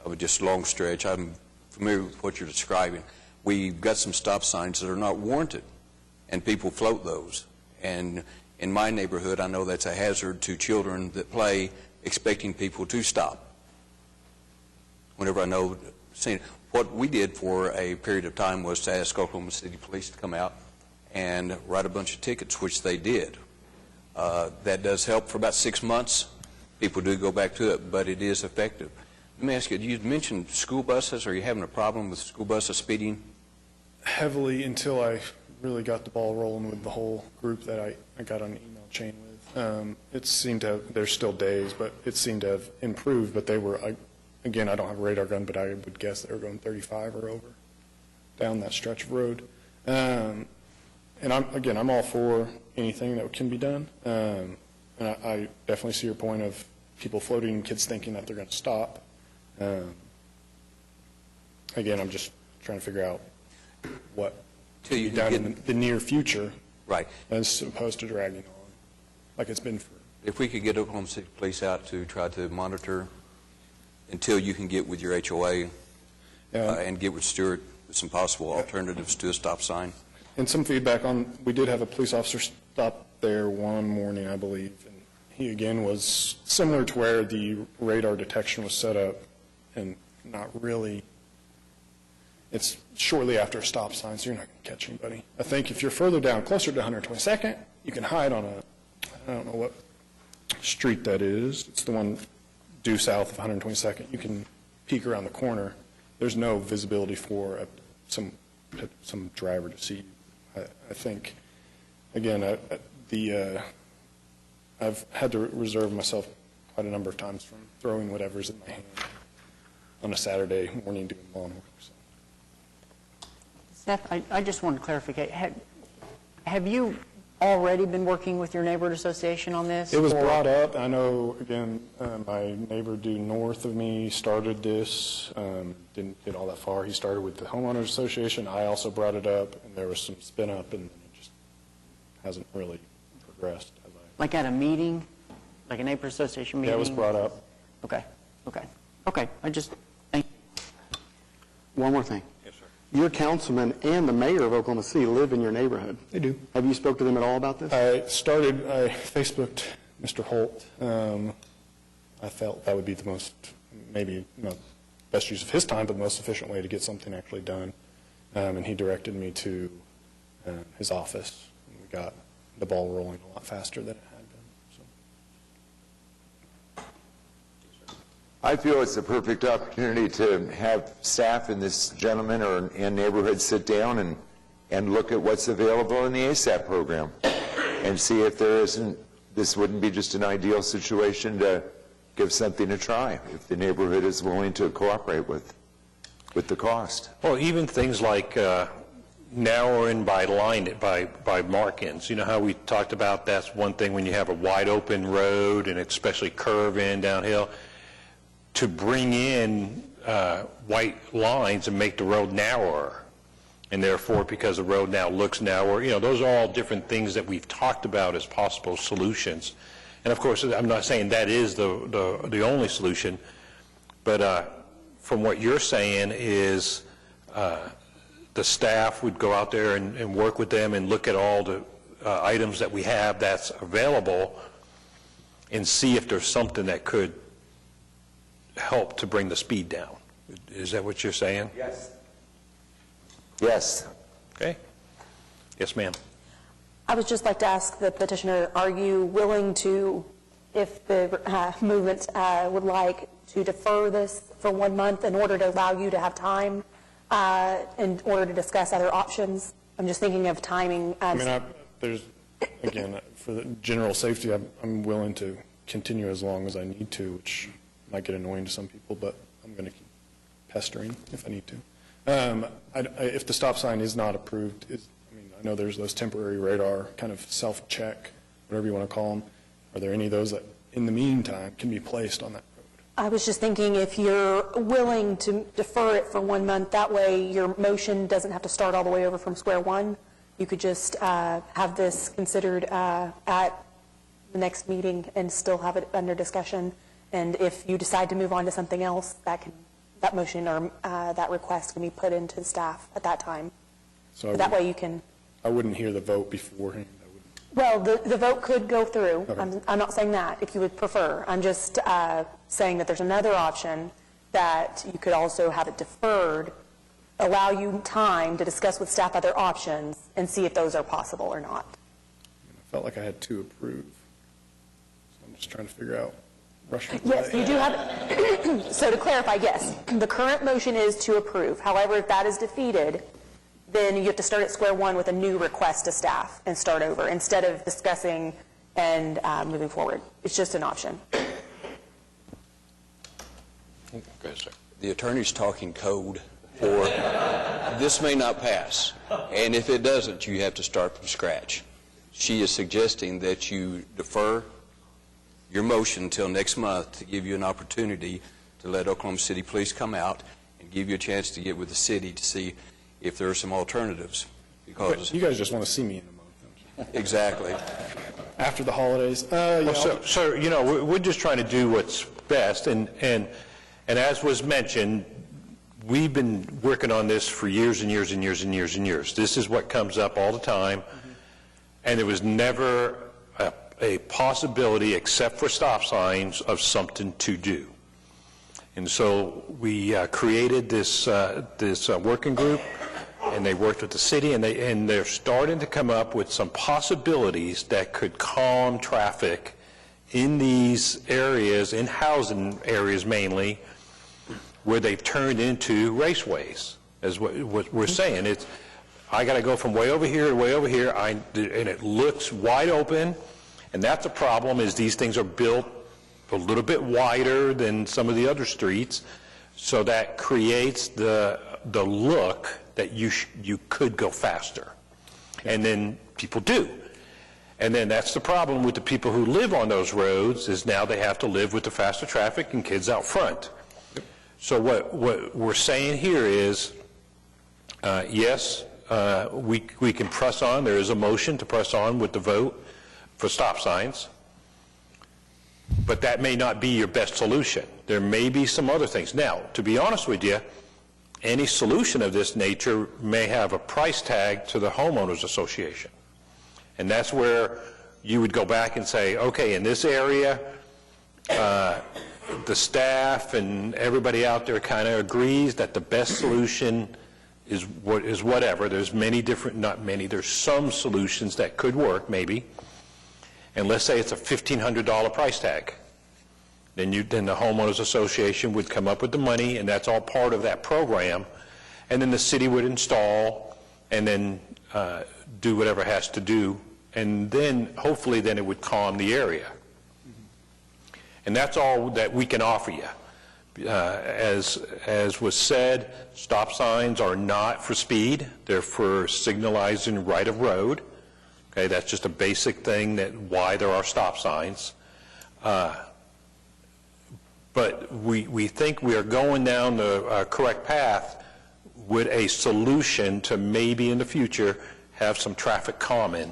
P: of just a long stretch. I'm familiar with what you're describing. We've got some stop signs that are not warranted, and people float those. And in my neighborhood, I know that's a hazard to children that play expecting people to stop. Whenever I know, what we did for a period of time was to ask Oklahoma City Police to come out and write a bunch of tickets, which they did. That does help for about 6 months. People do go back to it, but it is effective. Let me ask you, you mentioned school buses. Are you having a problem with school buses speeding?
M: Heavily until I really got the ball rolling with the whole group that I got on an email chain with. It seemed to have, there's still days, but it seemed to have improved, but they were, again, I don't have a radar gun, but I would guess they were going 35 or over down that stretch of road. And I'm all for anything that can be done. And I definitely see your point of people floating and kids thinking that they're going to stop. Again, I'm just trying to figure out what to be done in the near future,
P: right,
M: as opposed to dragging on like it's been for.
P: If we could get Oklahoma City Police out to try to monitor until you can get with your HOA and get with Stuart with some possible alternatives to a stop sign.
M: And some feedback on, we did have a police officer stop there one morning, I believe, and he again was similar to where the radar detection was set up, and not really, it's shortly after a stop sign, so you're not going to catch anybody. I think if you're further down, closer to 122nd, you can hide on I don't know what street that is. It's the one due south of 122nd. You can peek around the corner. There's no visibility for some driver to see you. I think, again, I've had to reserve myself quite a number of times from throwing whatever's in my hand on a Saturday morning doing lawn work. So.
Q: Seth, I just want to clarify. Have you already been working with your neighborhood association on this?
M: It was brought up. I know, again, my neighbor due north of me started this, didn't get all that far. He started with the homeowners association. I also brought it up, and there was some spin up, and it just hasn't really progressed.
Q: Like at a meeting, like a neighborhood association meeting?
M: Yeah, it was brought up.
Q: Okay. I just, thank you.
F: One more thing.
A: Yes, sir.
F: Your councilman and the mayor of Oklahoma City live in your neighborhood.
M: They do.
F: Have you spoke to them at all about this?
M: I Facebooked Mr. Holt. I felt that would be the most, maybe not best use of his time, but the most efficient way to get something actually done. And he directed me to his office. And we got the ball rolling a lot faster than it had been. So.
L: I feel it's the perfect opportunity to have staff and this gentleman or in neighborhood sit down and look at what's available in the ASAP program and see if there isn't, this wouldn't be just an ideal situation to give something a try if the neighborhood is willing to cooperate with the cost.
A: Well, even things like narrowing by line, by mark-ins. You know how we talked about that's one thing when you have a wide open road and especially curve in downhill, to bring in white lines and make the road narrower. And therefore, because the road now looks narrower, you know, those are all different things that we've talked about as possible solutions. And of course, I'm not saying that is the only solution, but from what you're saying is the staff would go out there and work with them and look at all the items that we have that's available and see if there's something that could help to bring the speed down. Is that what you're saying?
L: Yes. Yes.
A: Okay. Yes, ma'am.
R: I would just like to ask the petitioner, are you willing to, if the movement would like, to defer this for 1 month in order to allow you to have time in order to discuss other options? I'm just thinking of timing.
M: I mean, there's, again, for the general safety, I'm willing to continue as long as I need to, which might get annoying to some people, but I'm going to keep pestering if I need to. If the stop sign is not approved, I know there's those temporary radar kind of self-check, whatever you want to call them. Are there any of those that, in the meantime, can be placed on that road?
R: I was just thinking if you're willing to defer it for 1 month, that way your motion doesn't have to start all the way over from square one. You could just have this considered at the next meeting and still have it under discussion. And if you decide to move on to something else, that motion or that request can be put into the staff at that time.
M: So
R: that way you can...
M: I wouldn't hear the vote beforehand.
R: Well, the vote could go through.
M: Okay.
R: I'm not saying that, if you would prefer. I'm just saying that there's another option that you could also have it deferred, allow you time to discuss with staff other options and see if those are possible or not.
M: I felt like I had to approve. So I'm just trying to figure out.
R: Yes, you do have, so to clarify, yes, the current motion is to approve. However, if that is defeated, then you have to start at square one with a new request to staff and start over instead of discussing and moving forward. It's just an option.
A: Okay, sir.
P: The attorney's talking code for this may not pass, and if it doesn't, you have to start from scratch. She is suggesting that you defer your motion until next month to give you an opportunity to let Oklahoma City Police come out and give you a chance to get with the city to see if there are some alternatives. Because
M: you guys just want to see me in a month, don't you?
P: Exactly.
M: After the holidays.
A: So, you know, we're just trying to do what's best, and as was mentioned, we've been working on this for years and years and years and years and years. This is what comes up all the time, and there was never a possibility, except for stop signs, of something to do. And so we created this working group, and they worked with the city, and they're starting to come up with some possibilities that could calm traffic in these areas, in housing areas mainly, where they've turned into raceways, as what we're saying. It's, I got to go from way over here to way over here, and it looks wide open, and that's a problem, is these things are built a little bit wider than some of the other streets, so that creates the look that you could go faster. And then people do. And then that's the problem with the people who live on those roads, is now they have to live with the faster traffic and kids out front. So what we're saying here is, yes, we can press on. There is a motion to press on with the vote for stop signs, but that may not be your best solution. There may be some other things. Now, to be honest with you, any solution of this nature may have a price tag to the homeowners association. And that's where you would go back and say, okay, in this area, the staff and everybody out there kind of agrees that the best solution is whatever. There's many different, not many, there's some solutions that could work, maybe. And let's say it's a $1,500 price tag. Then the homeowners association would come up with the money, and that's all part of that program. And then the city would install and then do whatever it has to do. And then hopefully then it would calm the area. And that's all that we can offer you. As was said, stop signs are not for speed. They're for signalizing right of road. Okay, that's just a basic thing that why there are stop signs. But we think we are going down the correct path with a solution to maybe in the future have some traffic calming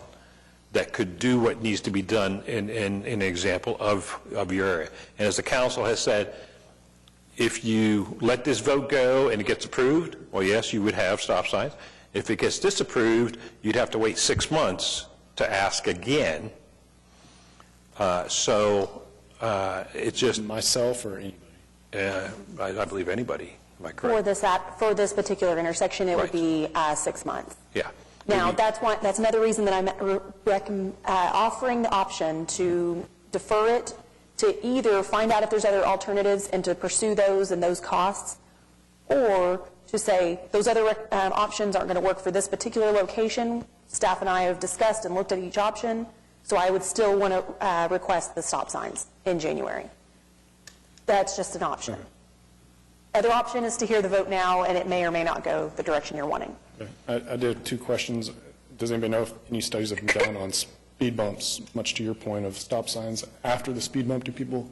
A: that could do what needs to be done in an example of your area. And as the council has said, if you let this vote go and it gets approved, well, yes, you would have stop signs. If it gets disapproved, you'd have to wait 6 months to ask again. It's just
M: myself or anybody.
A: I believe anybody. Am I correct?
R: For this particular intersection, it would be 6 months.
A: Yeah.
R: Now, that's another reason that I'm offering the option to defer it, to either find out if there's other alternatives and to pursue those and those costs, or to say those other options aren't going to work for this particular location. Staff and I have discussed and looked at each option, so I would still want to request the stop signs in January. That's just an option. Other option is to hear the vote now, and it may or may not go the direction you're wanting.
M: Okay. I did have 2 questions. Does anybody know if any studies have been done on speed bumps, much to your point of stop signs? After the speed bump, do people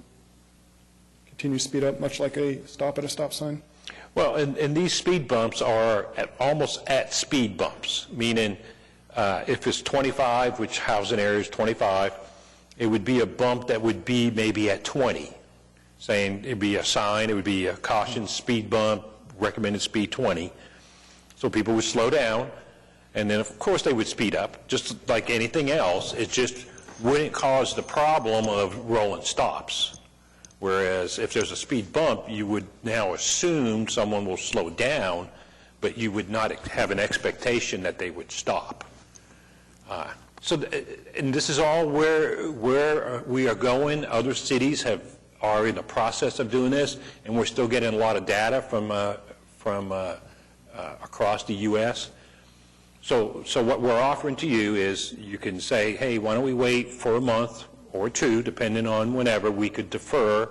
M: continue to speed up, much like a stop at a stop sign?
A: Well, and these speed bumps are almost at speed bumps, meaning if it's 25, which housing area is 25, it would be a bump that would be maybe at 20, saying it'd be a sign, it would be a caution speed bump, recommended speed 20. So people would slow down, and then of course they would speed up, just like anything else. It just wouldn't cause the problem of rolling stops. Whereas if there's a speed bump, you would now assume someone will slow down, but you would not have an expectation that they would stop. And this is all where we are going. Other cities are in the process of doing this, and we're still getting a lot of data from across the U.S. So what we're offering to you is you can say, hey, why don't we wait for a month or 2, depending on whenever we could defer,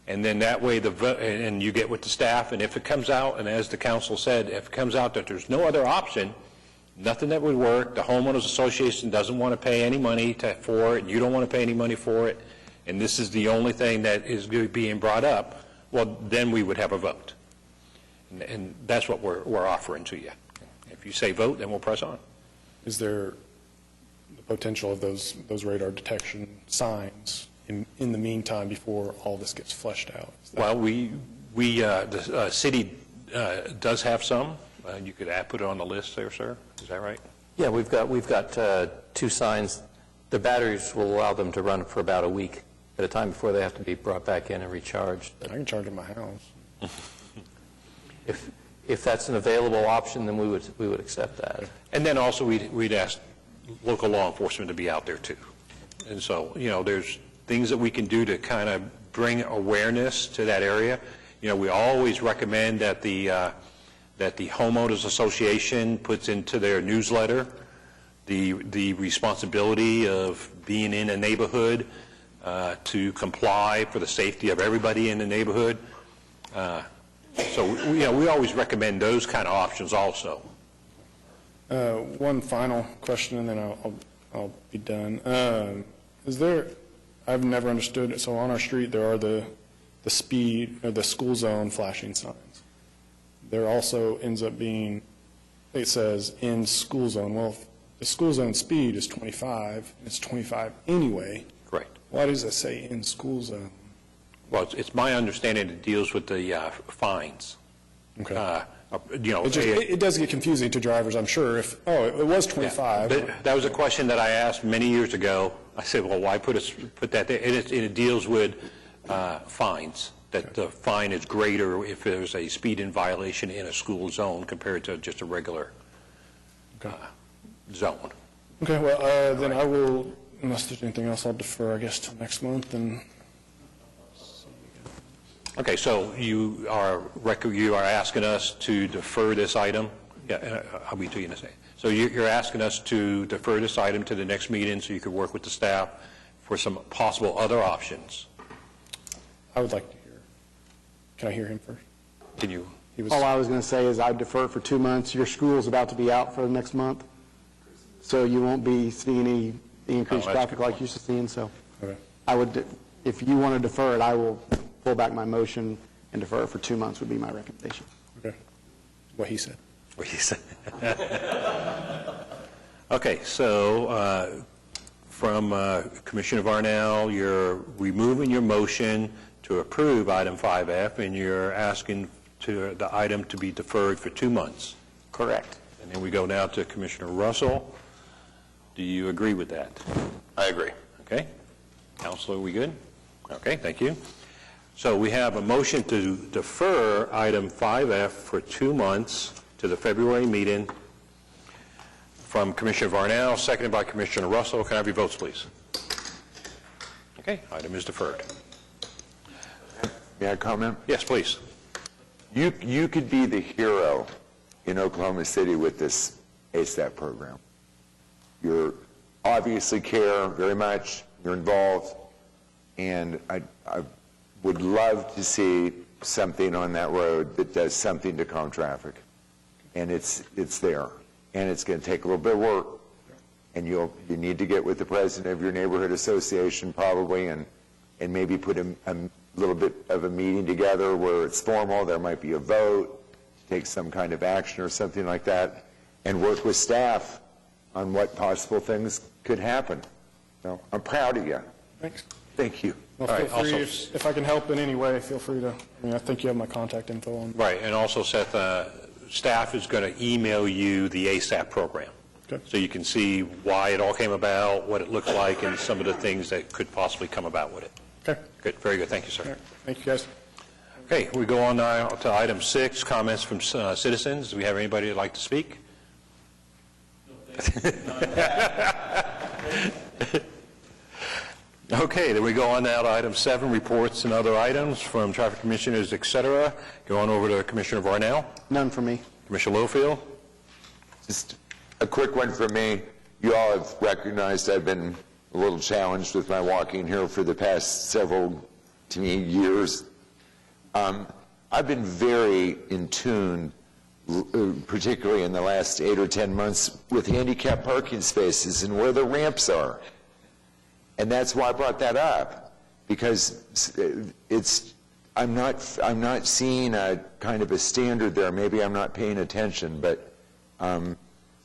A: and then that way and you get with the staff, and if it comes out, and as the council said, if it comes out that there's no other option, nothing that would work, the homeowners association doesn't want to pay any money for it, and you don't want to pay any money for it, and this is the only thing that is being brought up, well, then we would have a vote. And that's what we're offering to you. If you say vote, then we'll press on.
M: Is there the potential of those radar detection signs in the meantime before all this gets fleshed out?
A: Well, the city does have some. You could put it on the list there, sir. Is that right?
E: Yeah, we've got 2 signs. The batteries will allow them to run for about a week at a time before they have to be brought back in and recharged.
M: I can charge in my house.
E: If that's an available option, then we would accept that.
A: And then also we'd ask local law enforcement to be out there too. And so, there's things that we can do to kind of bring awareness to that area. We always recommend that the homeowners association puts into their newsletter the responsibility of being in a neighborhood to comply for the safety of everybody in the neighborhood. So we always recommend those kind of options also.
M: One final question, and then I'll be done. I've never understood, so on our street there are the speed, or the school zone flashing signs. There also ends up being, it says in school zone. Well, if the school zone speed is 25, it's 25 anyway.
A: Correct.
M: Why does it say in school zone?
A: Well, it's my understanding it deals with the fines.
M: Okay.
A: You know,
M: It does get confusing to drivers, I'm sure, if, it was 25.
A: That was a question that I asked many years ago. I said, well, why put that there? And it deals with fines, that the fine is greater if there's a speeding violation in a school zone compared to just a regular zone.
M: Okay, well, then I will, unless there's anything else, I'll defer, I guess, till next month, and...
A: Okay, so you are asking us to defer this item? Yeah, I'll be to you in a second. So you're asking us to defer this item to the next meeting so you could work with the staff for some possible other options?
M: I would like to hear. Can I hear him first?
A: Can you?
F: All I was going to say is I'd defer for 2 months. Your school's about to be out for the next month, so you won't be seeing any increased traffic like you used to seeing. So I would, if you want to defer it, I will pull back my motion and defer it for 2 months would be my recommendation.
M: Okay. What he said.
A: What he said. Okay, so from Commissioner Varnell, you're removing your motion to approve item 5F, and you're asking the item to be deferred for 2 months.
B: Correct.
A: And then we go now to Commissioner Russell. Do you agree with that?
B: I agree.
A: Okay. Counselor, are we good? Okay, thank you. So we have a motion to defer item 5F for 2 months to the February meeting from Commissioner Varnell, seconded by Commissioner Russell. Can I have your votes, please? Okay, item is deferred.
L: May I comment?
A: Yes, please.
L: You could be the hero in Oklahoma City with this ASAP program. You obviously care very much, you're involved, and I would love to see something on that road that does something to calm traffic. And it's there. And it's going to take a little bit of work. And you need to get with the president of your neighborhood association probably and maybe put a little bit of a meeting together where it's formal, there might be a vote, take some kind of action or something like that, and work with staff on what possible things could happen. So I'm proud of you.
M: Thanks.
L: Thank you.
M: Well, feel free, if I can help in any way, feel free to, I think you have my contact info on.
A: Right, and also, Seth, staff is going to email you the ASAP program.
M: Okay.
A: So you can see why it all came about, what it looks like, and some of the things that could possibly come about with it.
M: Okay.
A: Good, very good. Thank you, sir.
M: All right. Thank you, guys.
A: Okay, we go on now to item 6, comments from citizens. Do we have anybody that'd like to speak? Okay, then we go on now to item 7, reports and other items from traffic commissioners, et cetera. Go on over to Commissioner Varnell.
F: None for me.
A: Commissioner Littlefield.
L: Just a quick one for me. You all have recognized I've been a little challenged with my walking here for the past several, to me, years. I've been very in tune, particularly in the last 8 or 10 months, with handicap parking spaces and where the ramps are. And that's why I brought that up, because I'm not seeing a kind of a standard there. Maybe I'm not paying attention, but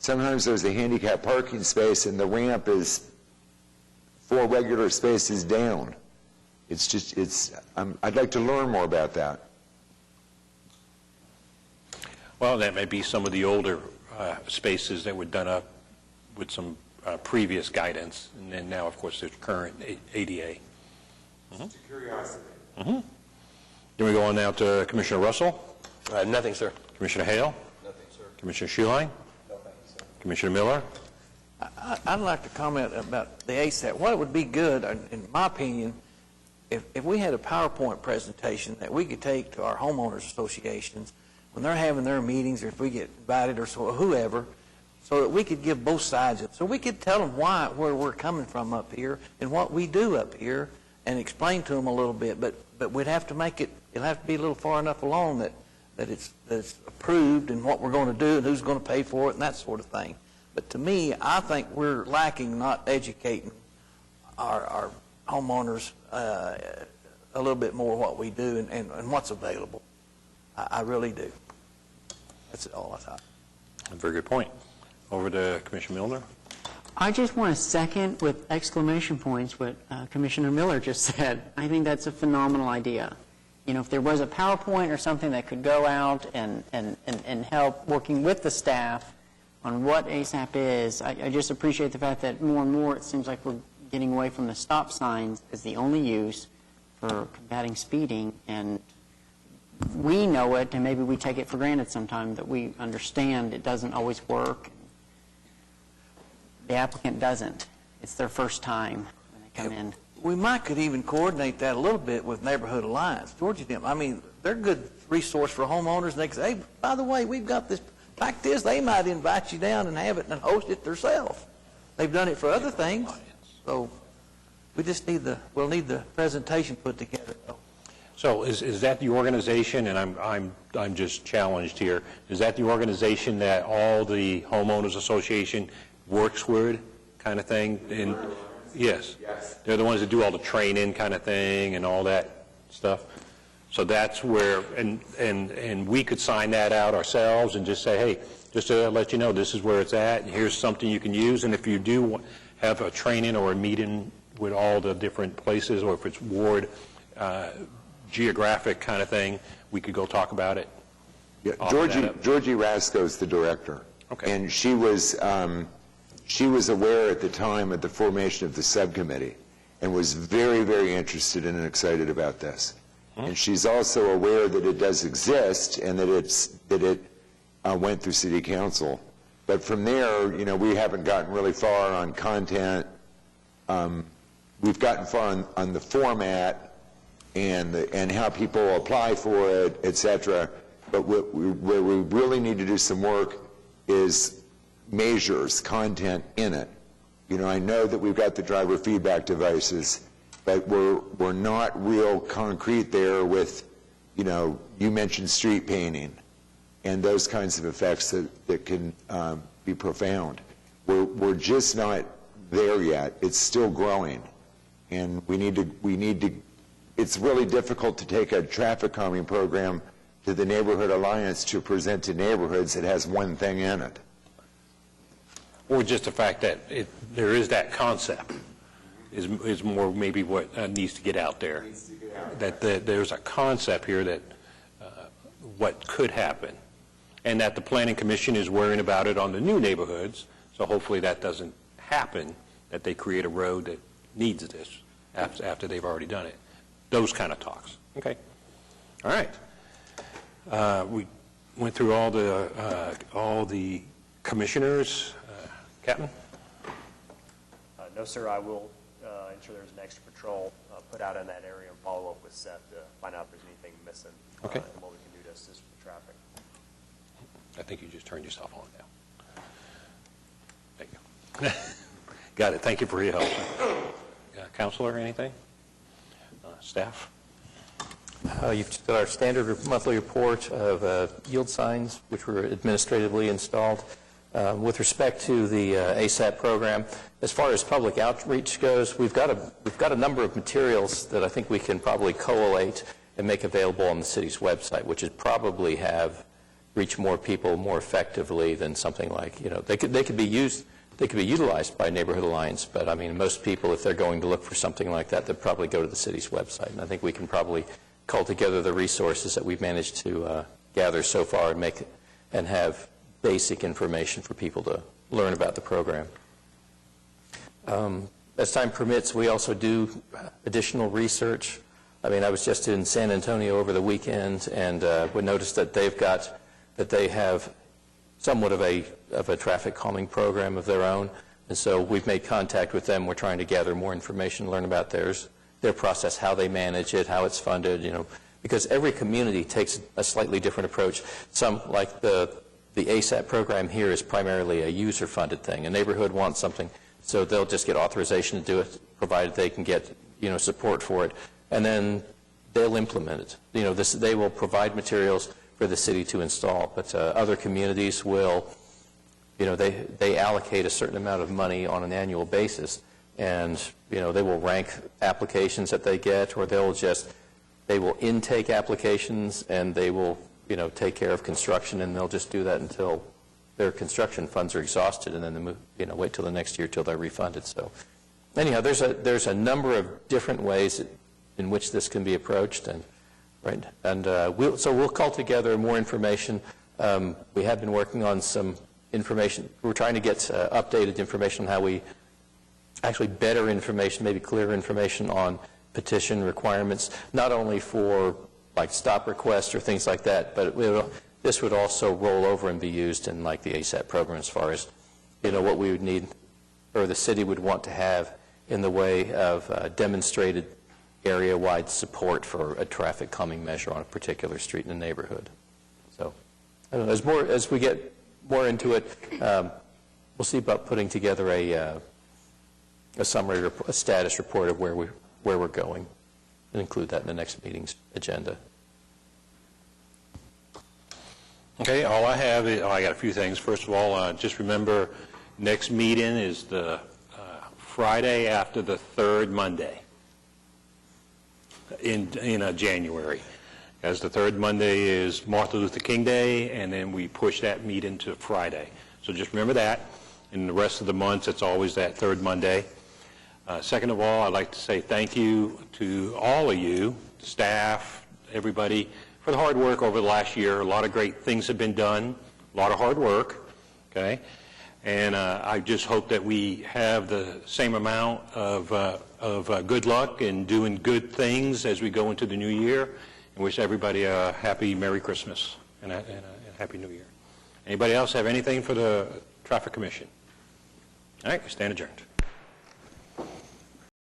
L: sometimes there's a handicap parking space and the ramp is 4 regular spaces down. It's just, I'd like to learn more about that.
A: Well, that may be some of the older spaces that were done up with some previous guidance, and then now, of course, there's current ADA.
B: Just a curiosity.
A: Then we go on now to Commissioner Russell.
B: Nothing, sir.
A: Commissioner Hale.
B: Nothing, sir.
A: Commissioner Schuline.
B: No, thank you, sir.
A: Commissioner Miller.
N: I'd like to comment about the ASAP. What would be good, in my opinion, if we had a PowerPoint presentation that we could take to our homeowners associations when they're having their meetings, or if we get invited or so, whoever, so that we could give both sides of it. So we could tell them where we're coming from up here and what we do up here and explain to them a little bit. But we'd have to make it'll have to be a little far enough along that it's approved and what we're going to do and who's going to pay for it and that sort of thing. But to me, I think we're lacking not educating our homeowners a little bit more what we do and what's available. I really do. That's all I thought.
A: A very good point. Over to Commissioner Milner.
Q: I just want to second with exclamation points what Commissioner Miller just said. I think that's a phenomenal idea. if there was a PowerPoint or something that could go out and help working with the staff on what ASAP is, I just appreciate the fact that more and more it seems like we're getting away from the stop signs as the only use for combating speeding, and we know it, and maybe we take it for granted sometimes that we understand it doesn't always work. The applicant doesn't. It's their first time when they come in.
N: We might could even coordinate that a little bit with Neighborhood Alliance. Georgia, I mean, they're a good resource for homeowners. And they can say, hey, by the way, we've got this. Fact is, they might invite you down and have it and host it themselves. They've done it for other things. So we just we'll need the presentation put together.
A: So is that the organization, and I'm just challenged here, is that the organization that all the homeowners association works with, kind of thing? Yes. They're the ones that do all the training kind of thing and all that stuff. So that's where, and we could sign that out ourselves and just say, hey, just to let you know, this is where it's at, and here's something you can use. And if you do have a training or a meeting with all the different places, or if it's ward geographic kind of thing, we could go talk about it.
L: Yeah, Georgie Rasco is the director.
A: Okay.
L: And she was aware at the time of the formation of the subcommittee and was very, very interested in and excited about this. And she's also aware that it does exist and that it went through City Council. But from there, we haven't gotten really far on content. We've gotten far on the format and how people apply for it, et cetera. But where we really need to do some work is measures, content in it. I know that we've got the driver feedback devices, but we're not real concrete there with, you mentioned street painting and those kinds of effects that can be profound. We're just not there yet. It's still growing, and we need to. It's really difficult to take a traffic calming program to the Neighborhood Alliance to present to neighborhoods that has one thing in it.
A: Or just the fact that there is that concept is more maybe what needs to get out there. That there's a concept here that what could happen, and that the Planning Commission is worrying about it on the new neighborhoods, so hopefully that doesn't happen, that they create a road that needs this after they've already done it. Those kind of talks. Okay. All right. We went through all the commissioners. Captain?
S: No, sir. I will ensure there's an extra patrol put out in that area and follow up with Seth to find out if there's anything missing and what we can do to assist with traffic.
A: I think you just turned yourself on now. Thank you. Got it. Thank you for your help. Counselor, anything? Staff?
E: You've got our standard monthly report of yield signs, which were administratively installed. With respect to the ASAP program, as far as public outreach goes, we've got a number of materials that I think we can probably collate and make available on the city's website, which would probably reach more people more effectively than something like, they could be utilized by Neighborhood Alliance, but I mean, most people, if they're going to look for something like that, they'd probably go to the city's website. And I think we can probably cull together the resources that we've managed to gather so far and have basic information for people to learn about the program. As time permits, we also do additional research. I mean, I was just in San Antonio over the weekend, and we noticed that they have somewhat of a traffic calming program of their own, and so we've made contact with them. We're trying to gather more information, learn about their process, how they manage it, how it's funded, because every community takes a slightly different approach. Some, like the ASAP program here, is primarily a user-funded thing. A neighborhood wants something, so they'll just get authorization to do it, provided they can get support for it, and then they'll implement it. They will provide materials for the city to install, but other communities will, they allocate a certain amount of money on an annual basis, and they will rank applications that they get, or they will intake applications, and they will take care of construction, and they'll just do that until their construction funds are exhausted, and then they wait till the next year till they're refunded. So anyhow, there's a number of different ways in which this can be approached, and Right, and we'll call together more information. We have been working on some information. We're trying to get updated information on how we, actually better information, maybe clearer information on petition requirements, not only for like stop requests or things like that, but this would also roll over and be used in like the ASAP program as far as, what we would need, or the city would want to have in the way of demonstrated area-wide support for a traffic calming measure on a particular street in a neighborhood. So, I don't know, as we get more into it, we'll see about putting together a summary, a status report of where we're going, and include that in the next meeting's agenda.
A: Okay, all I have is, I got a few things. First of all, just remember, next meeting is the Friday after the third Monday in January. As the third Monday is Martin Luther King Day, and then we push that meeting to Friday. So just remember that. In the rest of the months, it's always that third Monday. Second of all, I'd like to say thank you to all of you, staff, everybody, for the hard work over the last year. A lot of great things have been done, a lot of hard work, okay? And I just hope that we have the same amount of good luck and doing good things as we go into the new year, and wish everybody a happy Merry Christmas and a Happy New Year. Anybody else have anything for the Traffic Commission? All right, we stand adjourned.